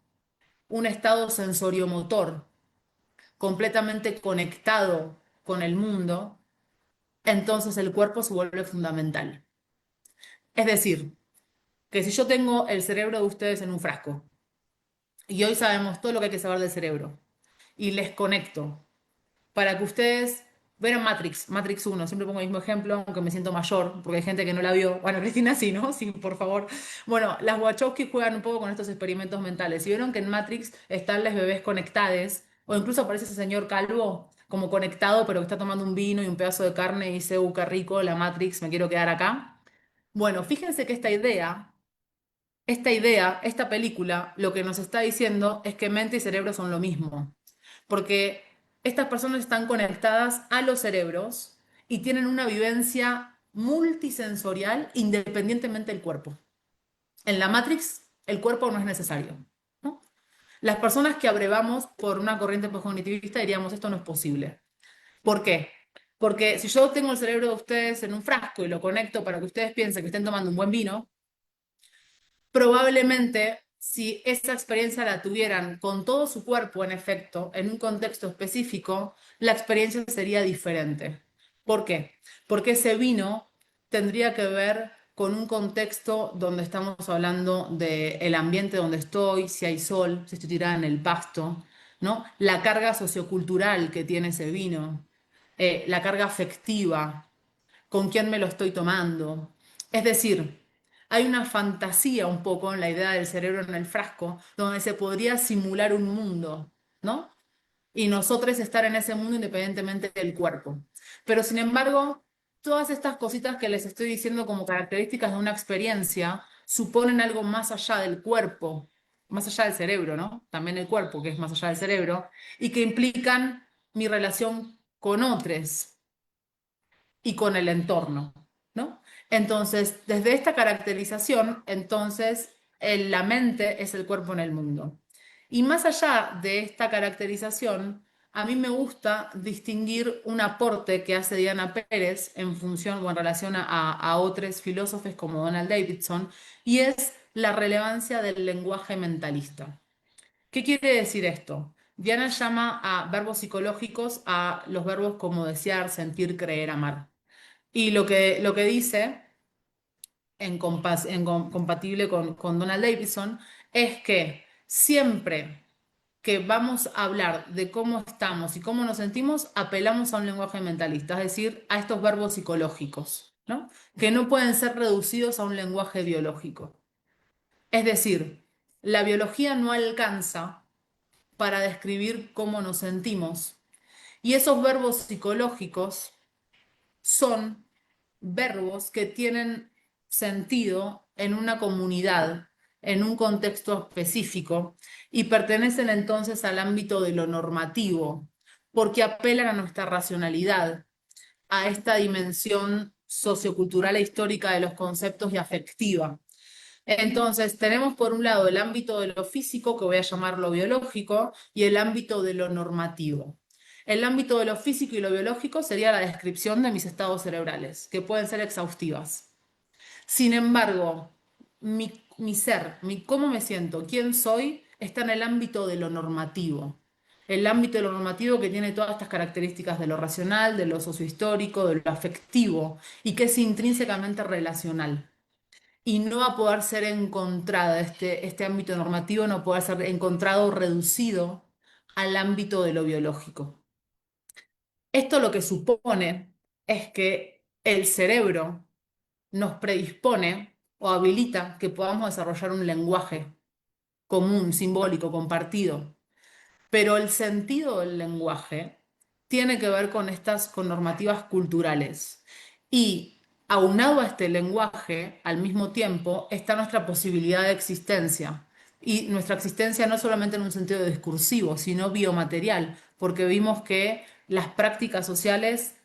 Speaker 2: un estado sensoriomotor completamente conectado con el mundo, entonces el cuerpo se vuelve fundamental. Es decir, que si yo tengo el cerebro de ustedes en un frasco y hoy sabemos todo lo que hay que saber del cerebro y les conecto para que ustedes vean Matrix, Matrix 1, siempre pongo el mismo ejemplo, aunque me siento mayor, porque hay gente que no la vio. Bueno, Cristina sí, ¿no? Sí, por favor. Bueno, las Wachowski juegan un poco con estos experimentos mentales. Y vieron que en Matrix están los bebés conectados, o incluso aparece ese señor calvo como conectado, pero que está tomando un vino y un pedazo de carne y dice, qué rico, la Matrix, me quiero quedar acá. Bueno, fíjense que esta película, lo que nos está diciendo es que mente y cerebro son lo mismo, porque estas personas están conectadas a los cerebros y tienen una vivencia multisensorial independientemente del cuerpo. En la Matrix, el cuerpo no es necesario, ¿no? Las personas que abrevamos por una corriente poscognitivista diríamos esto no es posible. ¿Por qué? Porque si yo tengo el cerebro de ustedes en un frasco y lo conecto para que ustedes piensen que estén tomando un buen vino, probablemente si esa experiencia la tuvieran con todo su cuerpo, en efecto, en un contexto específico, la experiencia sería diferente. ¿Por qué? Porque ese vino tendría que ver con un contexto donde estamos hablando del ambiente donde estoy, si hay sol, si estoy tirada en el pasto, ¿no? La carga sociocultural que tiene ese vino, la carga afectiva, con quién me lo estoy tomando. Es decir, hay una fantasía un poco en la idea del cerebro en el frasco, donde se podría simular un mundo, ¿no? Y nosotros estar en ese mundo independientemente del cuerpo. Pero sin embargo, todas estas cositas que les estoy diciendo como características de una experiencia suponen algo más allá del cuerpo, más allá del cerebro, ¿no? También el cuerpo, que es más allá del cerebro, y que implican mi relación con otros y con el entorno, ¿no? Entonces, desde esta caracterización, entonces, la mente es el cuerpo en el mundo. Y más allá de esta caracterización, a mí me gusta distinguir un aporte que hace Diana Pérez en función o en relación a otros filósofos como Donald Davidson, y es la relevancia del lenguaje mentalista. ¿Qué quiere decir esto? Diana llama a verbos psicológicos a los verbos como desear, sentir, creer, amar. Y lo que dice, compatible con Donald Davidson, es que siempre que vamos a hablar de cómo estamos y cómo nos sentimos, apelamos a un lenguaje mentalista, es decir, a estos verbos psicológicos, ¿no? Que no pueden ser reducidos a un lenguaje biológico. Es decir, la biología no alcanza para describir cómo nos sentimos. Y esos verbos psicológicos son verbos que tienen sentido en una comunidad, en un contexto específico, y pertenecen entonces al ámbito de lo normativo, porque apelan a nuestra racionalidad, a esta dimensión sociocultural e histórica de los conceptos y afectiva. Entonces, tenemos por un lado el ámbito de lo físico, que voy a llamarlo biológico, y el ámbito de lo normativo. El ámbito de lo físico y lo biológico sería la descripción de mis estados cerebrales, que pueden ser exhaustivas. Sin embargo, mi ser, mi cómo me siento, quién soy, está en el ámbito de lo normativo. El ámbito de lo normativo que tiene todas estas características de lo racional, de lo sociohistórico, de lo afectivo, y que es intrínsecamente relacional y no va a poder ser encontrada, este ámbito normativo no puede ser encontrado o reducido al ámbito de lo biológico. Esto lo que supone es que el cerebro nos predispone o habilita que podamos desarrollar un lenguaje común, simbólico, compartido, pero el sentido del lenguaje tiene que ver con normativas culturales. Y aunado a este lenguaje, al mismo tiempo, está nuestra posibilidad de existencia. Y nuestra existencia no solamente en un sentido discursivo, sino biomaterial, porque vimos que las prácticas sociales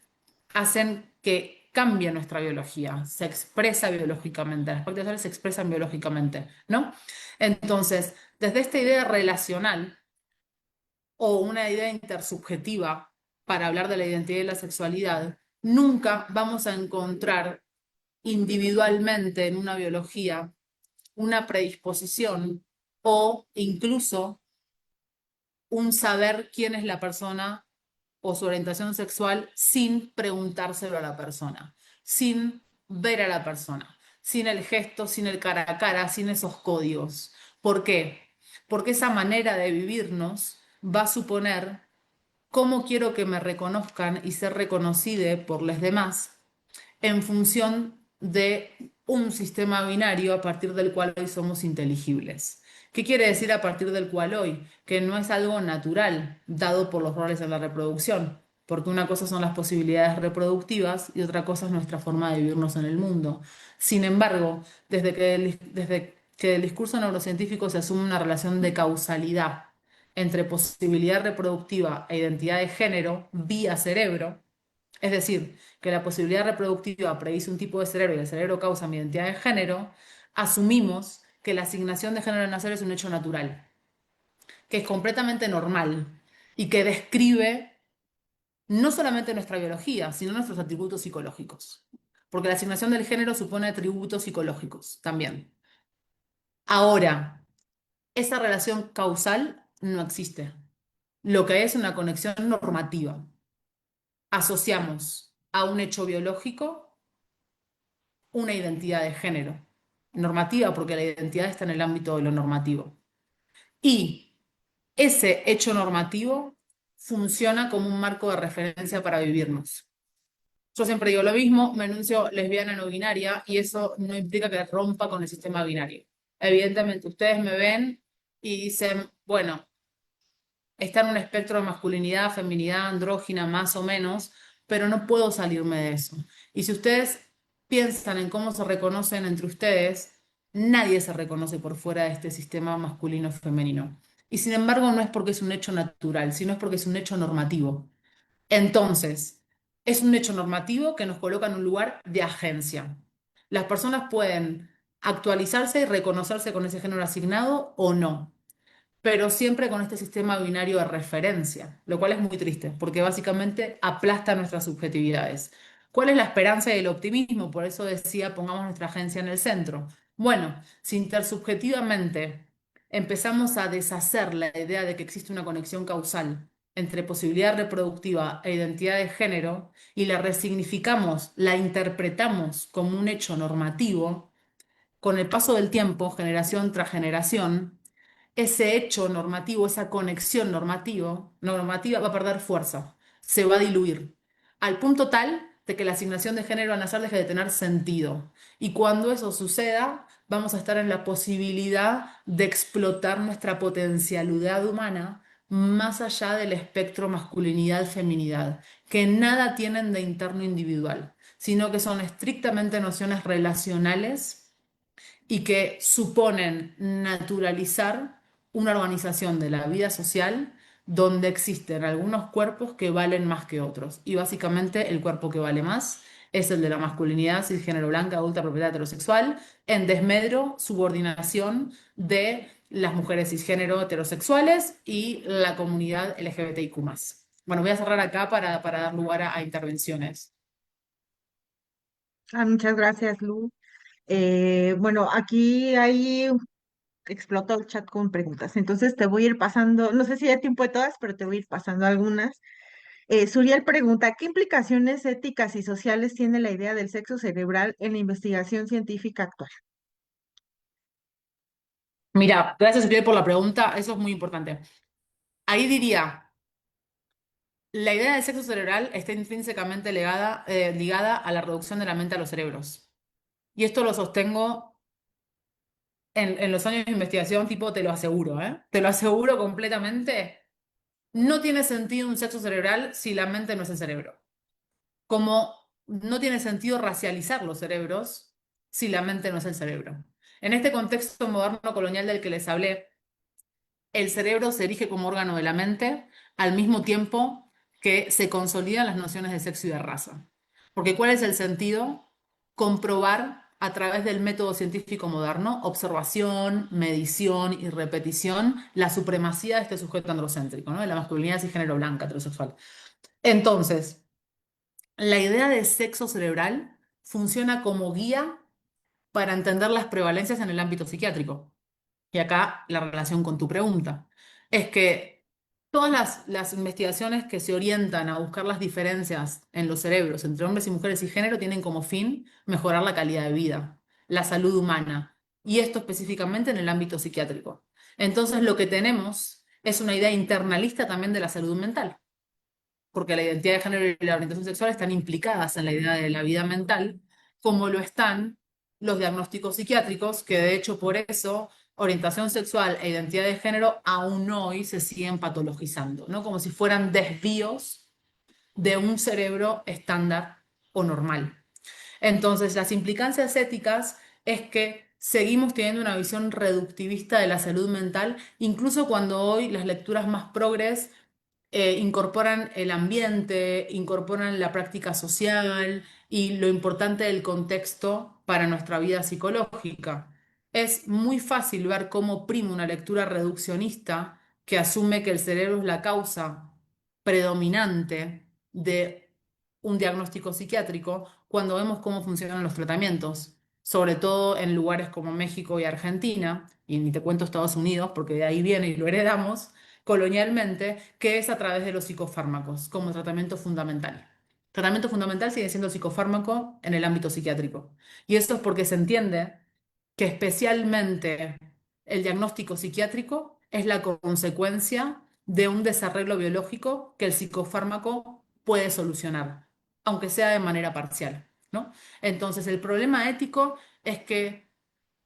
Speaker 2: hacen que cambie nuestra biología, se expresa biológicamente, las prácticas sociales se expresan biológicamente, ¿no? Entonces, desde esta idea relacional, o una idea intersubjetiva para hablar de la identidad y la sexualidad, nunca vamos a encontrar individualmente en una biología una predisposición o incluso un saber quién es la persona o su orientación sexual sin preguntárselo a la persona, sin ver a la persona, sin el gesto, sin el cara a cara, sin esos códigos. ¿Por qué? Porque esa manera de vivirnos va a suponer cómo quiero que me reconozcan y ser reconocida por los demás en función de un sistema binario a partir del cual hoy somos inteligibles. ¿Qué quiere decir a partir del cual hoy? Que no es algo natural dado por los roles en la reproducción, porque una cosa son las posibilidades reproductivas y otra cosa es nuestra forma de vivirnos en el mundo. Sin embargo, desde que el discurso neurocientífico se asume una relación de causalidad entre posibilidad reproductiva e identidad de género vía cerebro, es decir, que la posibilidad reproductiva predice un tipo de cerebro y el cerebro causa mi identidad de género, asumimos que la asignación de género al nacer es un hecho natural, que es completamente normal y que describe no solamente nuestra biología, sino nuestros atributos psicológicos. Porque la asignación del género supone atributos psicológicos también. Ahora, esa relación causal no existe. Lo que hay es una conexión normativa. Asociamos a un hecho biológico una identidad de género. Normativa porque la identidad está en el ámbito de lo normativo. Y ese hecho normativo funciona como un marco de referencia para vivirnos. Yo siempre digo lo mismo, me enuncio lesbiana no binaria y eso no implica que rompa con el sistema binario. Evidentemente, ustedes me ven y dicen, bueno, está en un espectro de masculinidad, feminidad, andrógina, más o menos, pero no puedo salirme de eso. Y si ustedes piensan en cómo se reconocen entre ustedes, nadie se reconoce por fuera de este sistema masculino-femenino. Y sin embargo, no es porque es un hecho natural, sino es porque es un hecho normativo. Entonces, es un hecho normativo que nos coloca en un lugar de agencia. Las personas pueden actualizarse y reconocerse con ese género asignado o no, pero siempre con este sistema binario de referencia, lo cual es muy triste, porque básicamente aplasta nuestras subjetividades. ¿Cuál es la esperanza y el optimismo? Por eso decía, pongamos nuestra agencia en el centro. Bueno, si intersubjetivamente empezamos a deshacer la idea de que existe una conexión causal entre posibilidad reproductiva e identidad de género y la resignificamos, la interpretamos como un hecho normativo, con el paso del tiempo, generación tras generación, ese hecho normativo, esa conexión normativa va a perder fuerza, se va a diluir, al punto tal de que la asignación de género al nacer deje de tener sentido. Y cuando eso suceda, vamos a estar en la posibilidad de explotar nuestra potencialidad humana más allá del espectro masculinidad-feminidad, que nada tienen de interno individual, sino que son estrictamente nociones relacionales y que suponen naturalizar una organización de la vida social donde existen algunos cuerpos que valen más que otros. Y básicamente el cuerpo que vale más es el de la masculinidad cisgénero blanca, adulta, propiedad heterosexual, en desmedro, subordinación de las mujeres cisgénero heterosexuales y la comunidad LGBTIQ+. Bueno, voy a cerrar acá para dar lugar a intervenciones.
Speaker 1: Muchas gracias, Lu. Bueno, aquí hay explotó el chat con preguntas, entonces te voy a ir pasando, no sé si hay tiempo de todas, pero te voy a ir pasando algunas. Suriel pregunta, ¿qué implicaciones éticas y sociales tiene la idea del sexo cerebral en la investigación científica actual?
Speaker 2: Mira, gracias, Uriel, por la pregunta. Eso es muy importante. Ahí diría, la idea del sexo cerebral está intrínsecamente ligada a la reducción de la mente a los cerebros. Y esto lo sostengo en los años de investigación, tipo, te lo aseguro, ¿eh? Te lo aseguro completamente. No tiene sentido un sexo cerebral si la mente no es el cerebro. Como no tiene sentido racializar los cerebros si la mente no es el cerebro. En este contexto moderno colonial del que les hablé, el cerebro se erige como órgano de la mente al mismo tiempo que se consolidan las nociones de sexo y de raza. Porque ¿cuál es el sentido? Comprobar a través del método científico moderno, observación, medición y repetición, la supremacía de este sujeto androcéntrico, ¿no? De la masculinidad cisgénero blanca, heterosexual. Entonces, la idea de sexo cerebral funciona como guía para entender las prevalencias en el ámbito psiquiátrico. Y acá la relación con tu pregunta. Es que todas las investigaciones que se orientan a buscar las diferencias en los cerebros entre hombres y mujeres y género tienen como fin mejorar la calidad de vida, la salud humana, y esto específicamente en el ámbito psiquiátrico. Entonces lo que tenemos es una idea internalista también de la salud mental, porque la identidad de género y la orientación sexual están implicadas en la idea de la vida mental, como lo están los diagnósticos psiquiátricos, que de hecho por eso orientación sexual e identidad de género aún hoy se siguen patologizando, ¿no? Como si fueran desvíos de un cerebro estándar o normal. Entonces, las implicancias éticas es que seguimos teniendo una visión reductivista de la salud mental, incluso cuando hoy las lecturas más progres incorporan el ambiente, incorporan la práctica social y lo importante del contexto para nuestra vida psicológica. Es muy fácil ver cómo prima una lectura reduccionista que asume que el cerebro es la causa predominante de un diagnóstico psiquiátrico cuando vemos cómo funcionan los tratamientos, sobre todo en lugares como México y Argentina, y ni te cuento Estados Unidos porque de ahí viene y lo heredamos colonialmente, que es a través de los psicofármacos como tratamiento fundamental. Tratamiento fundamental sigue siendo el psicofármaco en el ámbito psiquiátrico. Y esto es porque se entiende que especialmente el diagnóstico psiquiátrico es la consecuencia de un desarreglo biológico que el psicofármaco puede solucionar, aunque sea de manera parcial, ¿no? Entonces, el problema ético es que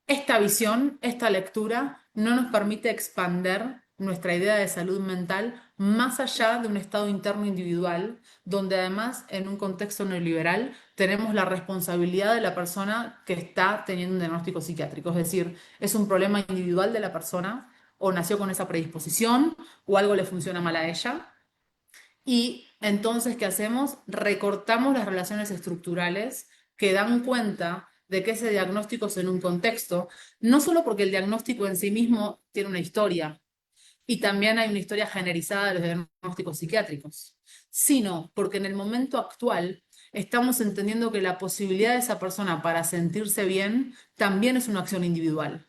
Speaker 2: esta visión, esta lectura, no nos permite expander nuestra idea de salud mental más allá de un estado interno individual, donde además en un contexto neoliberal tenemos la responsabilidad de la persona que está teniendo un diagnóstico psiquiátrico. Es decir, es un problema individual de la persona o nació con esa predisposición o algo le funciona mal a ella. Y entonces, ¿qué hacemos? Recortamos las relaciones estructurales que dan cuenta de que ese diagnóstico es en un contexto, no solo porque el diagnóstico en sí mismo tiene una historia, y también hay una historia generalizada de los diagnósticos psiquiátricos, sino porque en el momento actual estamos entendiendo que la posibilidad de esa persona para sentirse bien también es una acción individual,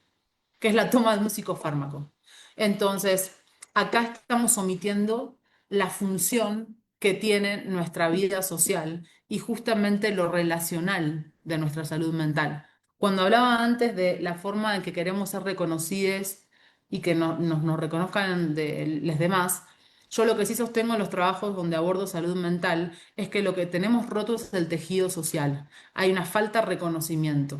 Speaker 2: que es la toma de un psicofármaco. Entonces, acá estamos omitiendo la función que tiene nuestra vida social y justamente lo relacional de nuestra salud mental. Cuando hablaba antes de la forma en que queremos ser reconocidos y que nos reconozcan de los demás, yo lo que sí sostengo en los trabajos donde abordo salud mental es que lo que tenemos roto es el tejido social. Hay una falta de reconocimiento.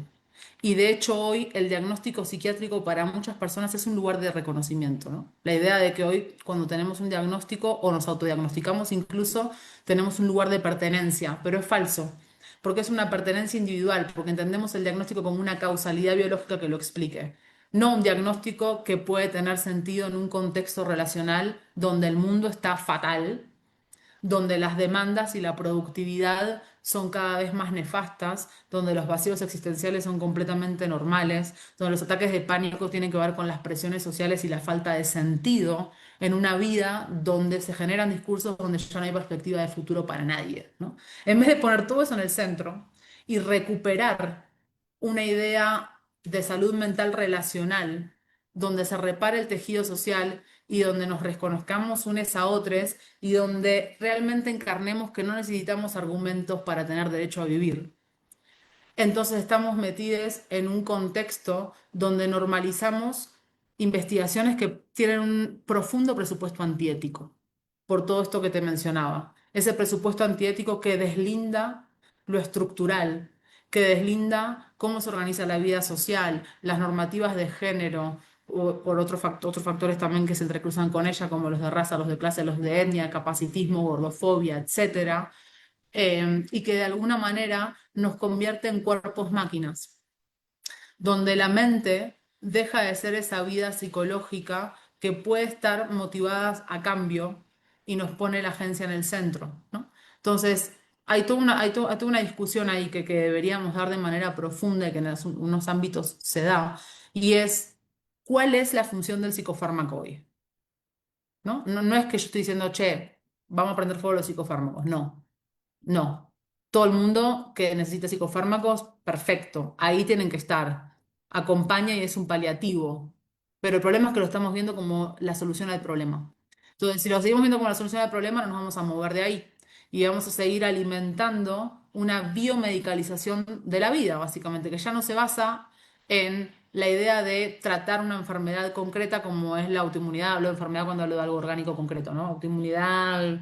Speaker 2: Y de hecho hoy el diagnóstico psiquiátrico para muchas personas es un lugar de reconocimiento, ¿no? La idea de que hoy cuando tenemos un diagnóstico o nos autodiagnosticamos incluso tenemos un lugar de pertenencia, pero es falso, porque es una pertenencia individual, porque entendemos el diagnóstico como una causalidad biológica que lo explique, no un diagnóstico que puede tener sentido en un contexto relacional donde el mundo está fatal, donde las demandas y la productividad son cada vez más nefastas, donde los vacíos existenciales son completamente normales, donde los ataques de pánico tienen que ver con las presiones sociales y la falta de sentido en una vida donde se generan discursos donde ya no hay perspectiva de futuro para nadie, ¿no? En vez de poner todo eso en el centro y recuperar una idea de salud mental relacional, donde se repare el tejido social y donde nos reconozcamos unos a otros y donde realmente encarnemos que no necesitamos argumentos para tener derecho a vivir. Entonces estamos metidos en un contexto donde normalizamos investigaciones que tienen un profundo presupuesto antiético, por todo esto que te mencionaba. Ese presupuesto antiético que deslinda lo estructural, que deslinda cómo se organiza la vida social, las normativas de género, o por otros factores también que se entrecruzan con ella, como los de raza, los de clase, los de etnia, capacitismo, gordofobia, etcétera, y que de alguna manera nos convierte en cuerpos máquinas, donde la mente deja de ser esa vida psicológica que puede estar motivada a cambio y nos pone la agencia en el centro, ¿no? Entonces, hay toda una discusión ahí que deberíamos dar de manera profunda y que en unos ámbitos se da, y es, ¿cuál es la función del psicofármaco hoy? ¿No? No, no es que yo estoy diciendo, che, vamos a prender fuego los psicofármacos, no. No. Todo el mundo que necesita psicofármacos, perfecto. Ahí tienen que estar. Acompaña y es un paliativo. Pero el problema es que lo estamos viendo como la solución al problema. Entonces, si lo seguimos viendo como la solución al problema, no nos vamos a mover de ahí. Y vamos a seguir alimentando una biomedicalización de la vida, básicamente, que ya no se basa en la idea de tratar una enfermedad concreta como es la autoinmunidad. Hablo de enfermedad cuando hablo de algo orgánico concreto, ¿no? Autoinmunidad,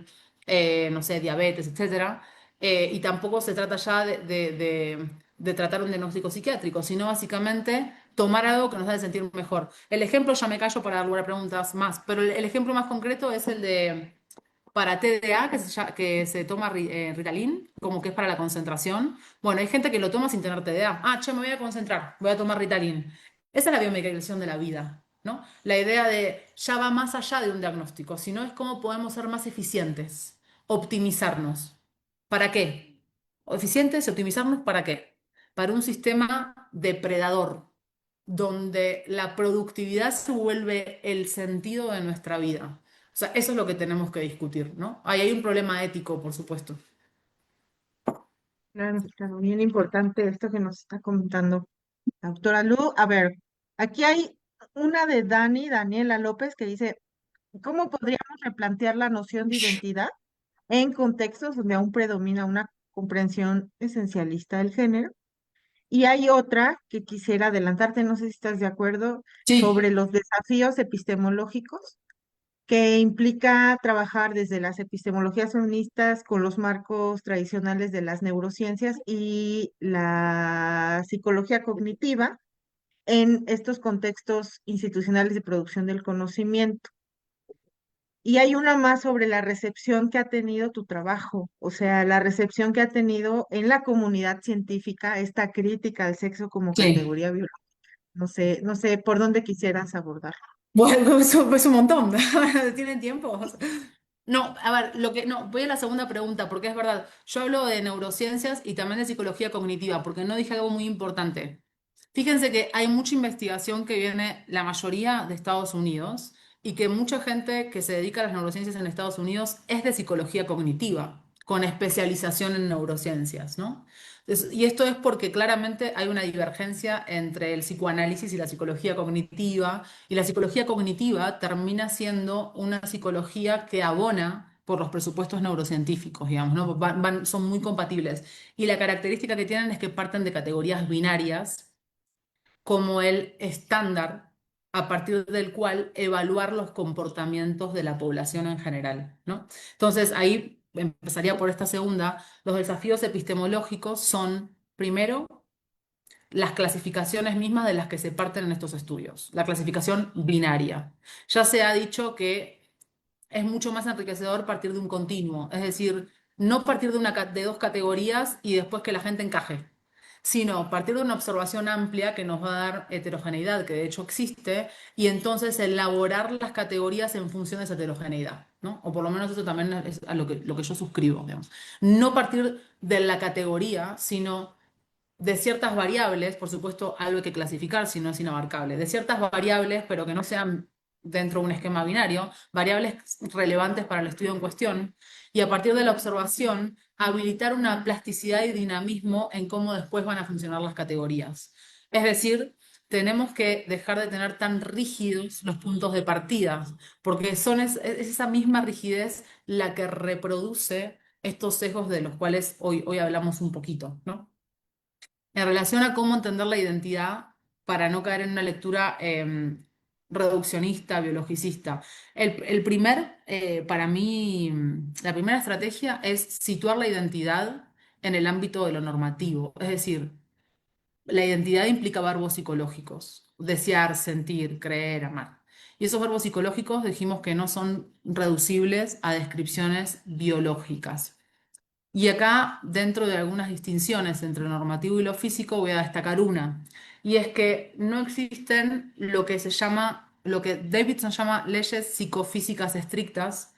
Speaker 2: no sé, diabetes, etcétera, y tampoco se trata ya de tratar un diagnóstico psiquiátrico, sino básicamente tomar algo que nos hace sentir mejor. El ejemplo, ya me callo para dar lugar a preguntas más, pero el ejemplo más concreto es el de para TDA, que se toma Ritalin, como que es para la concentración. Bueno, hay gente que lo toma sin tener TDA. Ah, che, me voy a concentrar, voy a tomar Ritalin. Esa es la biomedicalización de la vida, ¿no? La idea de ya va más allá de un diagnóstico, sino es cómo podemos ser más eficientes, optimizarnos. ¿Para qué? Eficientes, optimizarnos, ¿para qué? Para un sistema depredador, donde la productividad se vuelve el sentido de nuestra vida. O sea, eso es lo que tenemos que discutir, ¿no? Ahí hay un problema ético, por supuesto.
Speaker 1: Claro, claro, bien importante esto que nos está comentando la doctora Lu. A ver, aquí hay una de Daniela López, que dice, ¿cómo podríamos replantear la noción de identidad en contextos donde aún predomina una comprensión esencialista del género? Y hay otra que quisiera adelantarte, no sé si estás de acuerdo,
Speaker 2: Sí,
Speaker 1: sobre los desafíos epistemológicos que implica trabajar desde las epistemologías feministas con los marcos tradicionales de las neurociencias y la psicología cognitiva en estos contextos institucionales de producción del conocimiento. Y hay una más sobre la recepción que ha tenido tu trabajo, o sea, la recepción que ha tenido en la comunidad científica esta crítica al sexo como
Speaker 2: sí.
Speaker 1: categoría biológica. No sé por dónde quisieras abordar.
Speaker 2: Bueno, eso es un montón. ¿Tienen tiempo? No, a ver, no, voy a la segunda pregunta, porque es verdad, yo hablo de neurociencias y también de psicología cognitiva, porque no dije algo muy importante. Fíjense que hay mucha investigación que viene, la mayoría de Estados Unidos, y que mucha gente que se dedica a las neurociencias en Estados Unidos es de psicología cognitiva, con especialización en neurociencias, ¿no? Y esto es porque claramente hay una divergencia entre el psicoanálisis y la psicología cognitiva, y la psicología cognitiva termina siendo una psicología que abona por los presupuestos neurocientíficos, digamos, ¿no? Son muy compatibles. Y la característica que tienen es que parten de categorías binarias como el estándar a partir del cual evaluar los comportamientos de la población en general, ¿no? Entonces, ahí empezaría por esta segunda. Los desafíos epistemológicos son, primero, las clasificaciones mismas de las que se parten en estos estudios, la clasificación binaria. Ya se ha dicho que es mucho más enriquecedor partir de un continuo, es decir, no partir de dos categorías y después que la gente encaje, sino partir de una observación amplia que nos va a dar heterogeneidad, que de hecho existe, y entonces elaborar las categorías en función de esa heterogeneidad, ¿no? O por lo menos eso también es a lo que yo suscribo, digamos. No partir de la categoría, sino de ciertas variables, por supuesto, algo hay que clasificar, si no es inabarcable, de ciertas variables, pero que no sean dentro de un esquema binario, variables relevantes para el estudio en cuestión, y a partir de la observación, habilitar una plasticidad y dinamismo en cómo después van a funcionar las categorías. Es decir, tenemos que dejar de tener tan rígidos los puntos de partida, porque es esa misma rigidez la que reproduce estos sesgos de los cuales hoy hablamos un poquito, ¿no? En relación a cómo entender la identidad para no caer en una lectura reduccionista, biologicista. Para mí, la primera estrategia es situar la identidad en el ámbito de lo normativo. Es decir, la identidad implica verbos psicológicos, desear, sentir, creer, amar. Y esos verbos psicológicos dijimos que no son reducibles a descripciones biológicas. Y acá, dentro de algunas distinciones entre lo normativo y lo físico, voy a destacar una. Y es que no existen lo que Davidson llama leyes psicofísicas estrictas.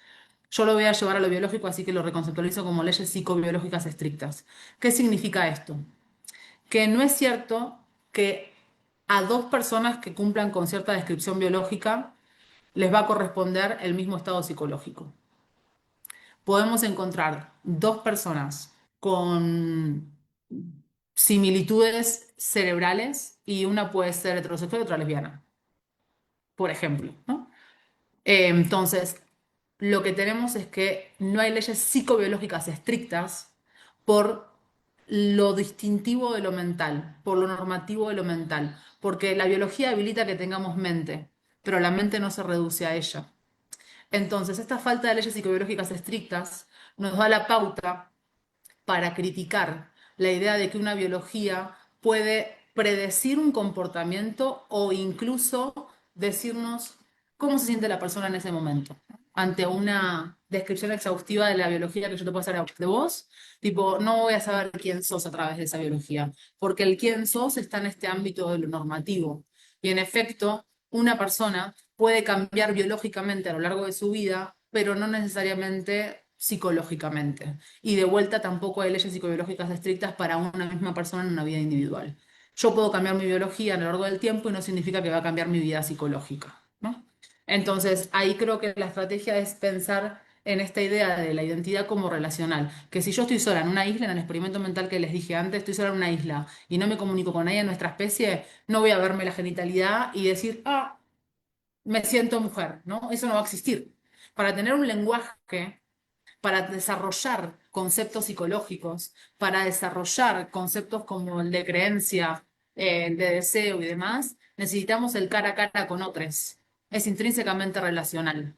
Speaker 2: Yo lo voy a llevar a lo biológico, así que lo reconceptualizo como leyes psicobiológicas estrictas. ¿Qué significa esto? Que no es cierto que a dos personas que cumplan con cierta descripción biológica les va a corresponder el mismo estado psicológico. Podemos encontrar dos personas con similitudes cerebrales y una puede ser heterosexual y otra lesbiana, por ejemplo, ¿no? Entonces, lo que tenemos es que no hay leyes psicobiológicas estrictas por lo distintivo de lo mental, por lo normativo de lo mental, porque la biología habilita que tengamos mente, pero la mente no se reduce a ella. Entonces, esta falta de leyes psicobiológicas estrictas nos da la pauta para criticar la idea de que una biología puede predecir un comportamiento o incluso decirnos cómo se siente la persona en ese momento. ante una descripción exhaustiva de la biología que yo te puedo hacer de vos, tipo, no voy a saber quién sos a través de esa biología, porque el quién sos está en este ámbito de lo normativo. Y en efecto, una persona puede cambiar biológicamente a lo largo de su vida, pero no necesariamente psicológicamente. Y de vuelta tampoco hay leyes psicobiológicas estrictas para una misma persona en una vida individual. Yo puedo cambiar mi biología a lo largo del tiempo y no significa que va a cambiar mi vida psicológica, ¿no? Entonces, ahí creo que la estrategia es pensar en esta idea de la identidad como relacional, que si yo estoy sola en una isla, en el experimento mental que les dije antes, estoy sola en una isla y no me comunico con nadie en nuestra especie, no voy a verme la genitalidad y decir, ah, me siento mujer, ¿no? Eso no va a existir. Para tener un lenguaje, para desarrollar conceptos psicológicos, para desarrollar conceptos como el de creencia, el de deseo y demás, necesitamos el cara a cara con otros. Es intrínsecamente relacional,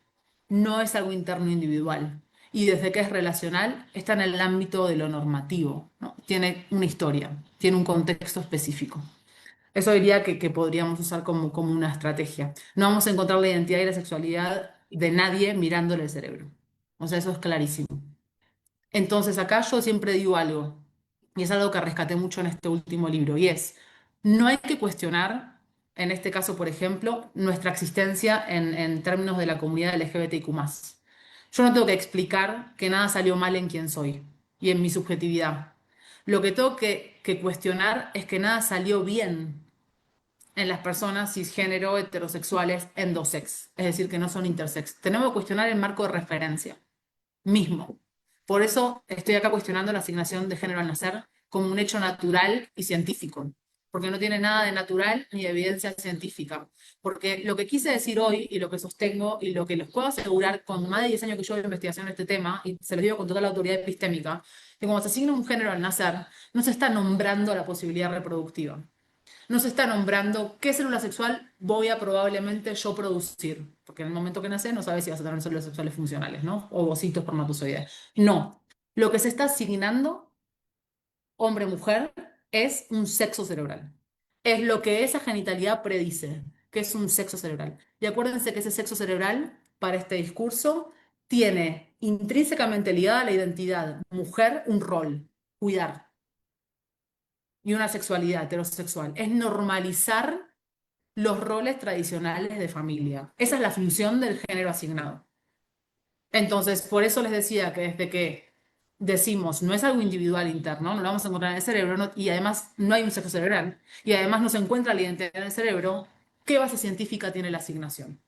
Speaker 2: no es algo interno individual. Y desde que es relacional, está en el ámbito de lo normativo, ¿no? Tiene una historia, tiene un contexto específico. Eso diría que podríamos usar como una estrategia. No vamos a encontrar la identidad y la sexualidad de nadie mirándole el cerebro. O sea, eso es clarísimo. Entonces acá yo siempre digo algo, y es algo que rescaté mucho en este último libro, y es, no hay que cuestionar, en este caso, por ejemplo, nuestra existencia en términos de la comunidad LGBTIQ+. Yo no tengo que explicar que nada salió mal en quién soy y en mi subjetividad. Lo que tengo que cuestionar es que nada salió bien en las personas cisgénero, heterosexuales, endosex, es decir, que no son intersex. Tenemos que cuestionar el marco de referencia mismo. Por eso estoy acá cuestionando la asignación de género al nacer como un hecho natural y científico, porque no tiene nada de natural ni de evidencia científica. Porque lo que quise decir hoy y lo que sostengo y lo que les puedo asegurar con más de 10 años que yo de investigación en este tema, y se los digo con toda la autoridad epistémica, que cuando se asigna un género al nacer, no se está nombrando la posibilidad reproductiva. No se está nombrando qué célula sexual voy a probablemente yo producir, porque en el momento que nace no sabes si vas a tener células sexuales funcionales, ¿no? Ovocitos, espermatozoides. No. Lo que se está asignando, hombre-mujer, es un sexo cerebral. Es lo que esa genitalidad predice, que es un sexo cerebral. Y acuérdense que ese sexo cerebral, para este discurso, tiene intrínsecamente ligada a la identidad mujer un rol, cuidar, y una sexualidad heterosexual. Es normalizar los roles tradicionales de familia. Esa es la función del género asignado. Entonces, por eso les decía que desde que decimos no es algo individual interno, no lo vamos a encontrar en el cerebro, y además no hay un sexo cerebral, y además no se encuentra la identidad en el cerebro, ¿qué base científica tiene la asignación?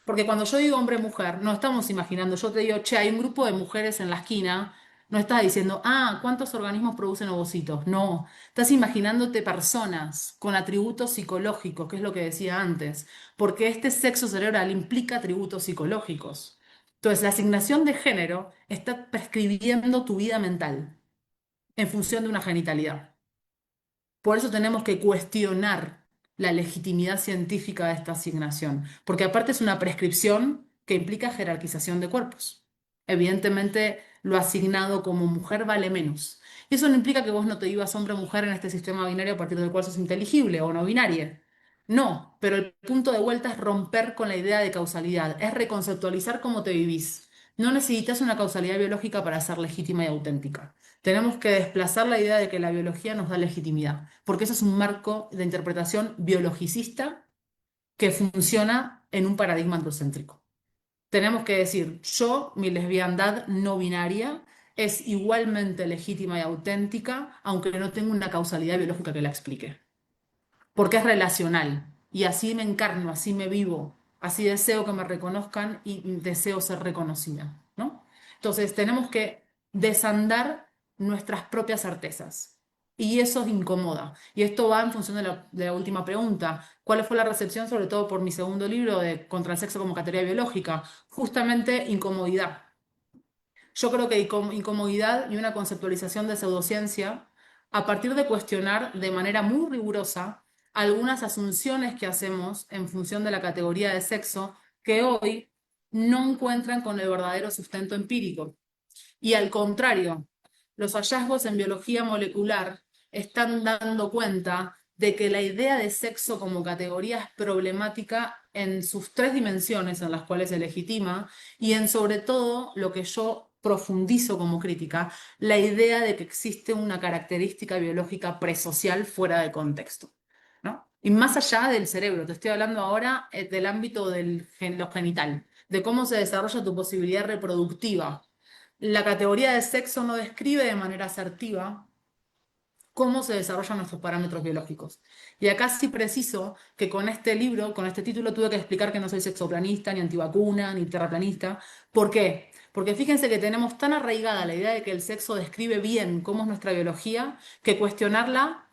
Speaker 2: Porque cuando yo digo hombre-mujer, no estamos imaginando, yo te digo, che, hay un grupo de mujeres en la esquina, no estás diciendo, ah, ¿cuántos organismos producen ovocitos? No, estás imaginándote personas con atributos psicológicos, que es lo que decía antes, porque este sexo cerebral implica atributos psicológicos. Entonces, la asignación de género está prescribiendo tu vida mental en función de una genitalidad. Por eso tenemos que cuestionar la legitimidad científica de esta asignación, porque aparte es una prescripción que implica jerarquización de cuerpos. Evidentemente, lo asignado como mujer vale menos. Y eso no implica que vos no te vivas hombre o mujer en este sistema binario a partir del cual sos inteligible o no binaria. No, pero el punto de vuelta es romper con la idea de causalidad, es reconceptualizar cómo te vivís. No necesitas una causalidad biológica para ser legítima y auténtica. Tenemos que desplazar la idea de que la biología nos da legitimidad, porque eso es un marco de interpretación biologicista que funciona en un paradigma androcéntrico. Tenemos que decir, yo, mi lesbiandad no binaria, es igualmente legítima y auténtica, aunque no tenga una causalidad biológica que la explique, porque es relacional. Y así me encarno, así me vivo, así deseo que me reconozcan y deseo ser reconocida, ¿no? Entonces tenemos que desandar nuestras propias certezas. Y eso incomoda. Y esto va en función de la última pregunta. ¿Cuál fue la recepción, sobre todo por mi segundo libro de Contra el sexo como categoría biológica? Justamente incomodidad. Yo creo que incomodidad y una conceptualización de pseudociencia a partir de cuestionar de manera muy rigurosa algunas asunciones que hacemos en función de la categoría de sexo que hoy no encuentran con el verdadero sustento empírico. Y al contrario, los hallazgos en biología molecular están dando cuenta de que la idea de sexo como categoría es problemática en sus tres dimensiones en las cuales se legitima y en sobre todo lo que yo profundizo como crítica, la idea de que existe una característica biológica presocial fuera de contexto, ¿no? Y más allá del cerebro, te estoy hablando ahora del ámbito lo genital, de cómo se desarrolla tu posibilidad reproductiva. La categoría de sexo no describe de manera asertiva cómo se desarrollan nuestros parámetros biológicos. Y acá sí preciso que con este libro, con este título, tuve que explicar que no soy sexoplanista, ni antivacuna, ni terraplanista. ¿Por qué? Porque fíjense que tenemos tan arraigada la idea de que el sexo describe bien cómo es nuestra biología, que cuestionarla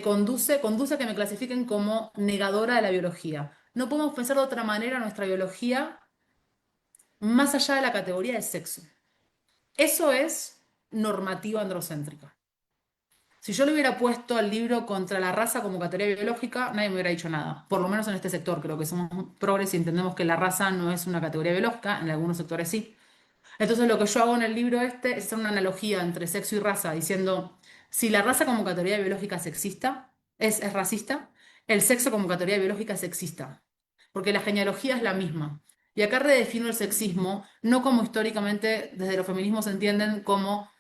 Speaker 2: conduce a que me clasifiquen como negadora de la biología. No podemos pensar de otra manera nuestra biología más allá de la categoría de sexo. Eso es normativa androcéntrica. Si yo le hubiera puesto al libro contra la raza como categoría biológica, nadie me hubiera dicho nada. Por lo menos en este sector, creo que somos progres y entendemos que la raza no es una categoría biológica, en algunos sectores sí. Entonces lo que yo hago en el libro este es hacer una analogía entre sexo y raza, diciendo, si la raza como categoría biológica es racista, el sexo como categoría biológica es sexista, porque la genealogía es la misma. Y acá redefino el sexismo, no como históricamente desde los feminismos se entienden como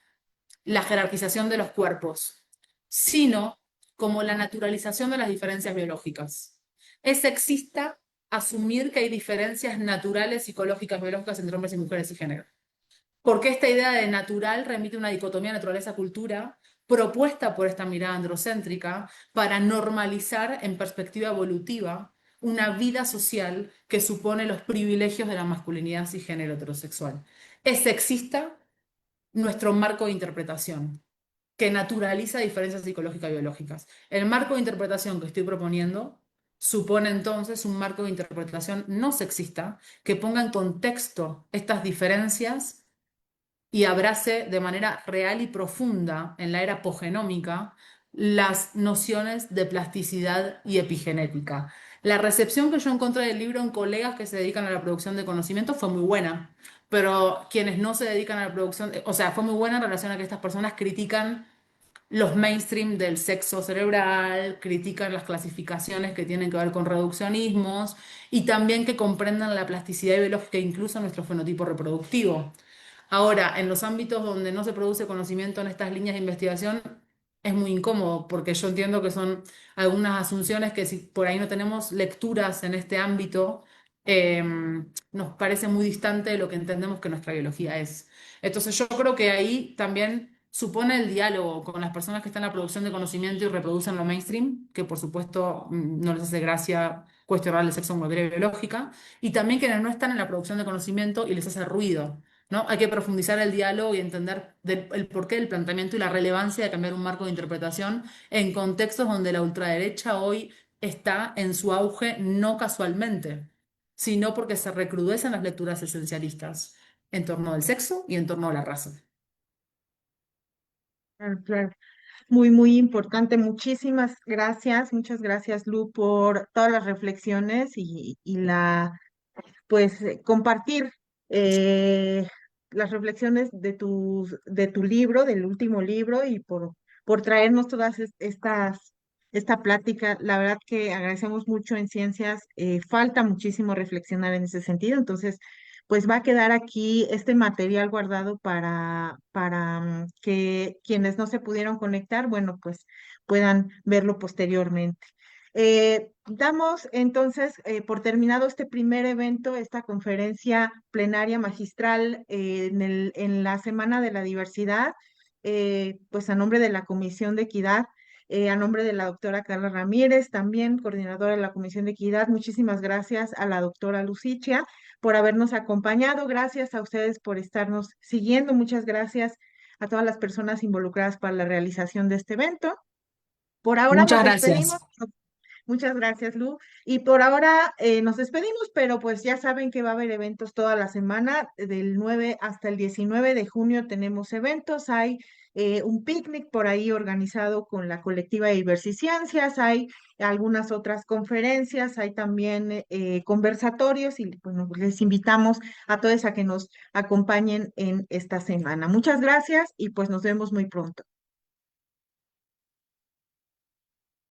Speaker 2: la jerarquización de los cuerpos, sino como la naturalización de las diferencias biológicas. Es sexista asumir que hay diferencias naturales, psicológicas, biológicas entre hombres y mujeres y género. Porque esta idea de natural remite a una dicotomía naturaleza-cultura propuesta por esta mirada androcéntrica para normalizar en perspectiva evolutiva una vida social que supone los privilegios de la masculinidad cisgénero heterosexual. Es sexista nuestro marco de interpretación, que naturaliza diferencias psicológicas y biológicas. El marco de interpretación que estoy proponiendo supone entonces un marco de interpretación no sexista que ponga en contexto estas diferencias y abrace de manera real y profunda en la era apogenómica las nociones de plasticidad y epigenética. La recepción que yo encontré del libro en colegas que se dedican a la producción de conocimiento fue muy buena, pero quienes no se dedican a la producción, o sea, fue muy buena en relación a que estas personas critican los mainstream del sexo cerebral, critican las clasificaciones que tienen que ver con reduccionismos y también que comprendan la plasticidad biológica incluso en nuestro fenotipo reproductivo. Ahora, en los ámbitos donde no se produce conocimiento en estas líneas de investigación, es muy incómodo porque yo entiendo que son algunas asunciones que si por ahí no tenemos lecturas en este ámbito, eh, nos parece muy distante de lo que entendemos que nuestra biología es. Entonces yo creo que ahí también supone el diálogo con las personas que están en la producción de conocimiento y reproducen lo mainstream, que por supuesto no les hace gracia cuestionar el sexo en materia biológica, y también quienes no están en la producción de conocimiento y les hace ruido. ¿No? Hay que profundizar el diálogo y entender el porqué del planteamiento y la relevancia de cambiar un marco de interpretación en contextos donde la ultraderecha hoy está en su auge no casualmente, sino porque se recrudecen las lecturas esencialistas en torno al sexo y en torno a la raza.
Speaker 1: Claro, claro. Muy, muy importante. Muchísimas gracias, muchas gracias, Lu, por todas las reflexiones y pues compartir eh, las reflexiones de tu libro, del último libro, y por traernos todas esta plática. La verdad que agradecemos mucho en Ciencias. Falta muchísimo reflexionar en ese sentido, entonces pues va a quedar aquí este material guardado para que quienes no se pudieron conectar, bueno, pues puedan verlo posteriormente. Damos entonces por terminado este primer evento, esta conferencia plenaria magistral en la Semana de la Diversidad, pues a nombre de la Comisión de Equidad, a nombre de la doctora Carla Ramírez, también coordinadora de la Comisión de Equidad. Muchísimas gracias a la doctora Lucicia por habernos acompañado. Gracias a ustedes por estarnos siguiendo. Muchas gracias a todas las personas involucradas para la realización de este evento. Por ahora nos
Speaker 2: Muchas gracias.
Speaker 1: despedimos. Muchas gracias, Lu. Y por ahora nos despedimos, pero pues ya saben que va a haber eventos toda la semana. Del 9 hasta el 19 de junio tenemos eventos. Hay un picnic por ahí organizado con la colectiva de Iberciencias. Hay algunas otras conferencias. Hay también conversatorios. Y bueno, pues les invitamos a todos a que nos acompañen en esta semana. Muchas gracias y pues nos vemos muy pronto.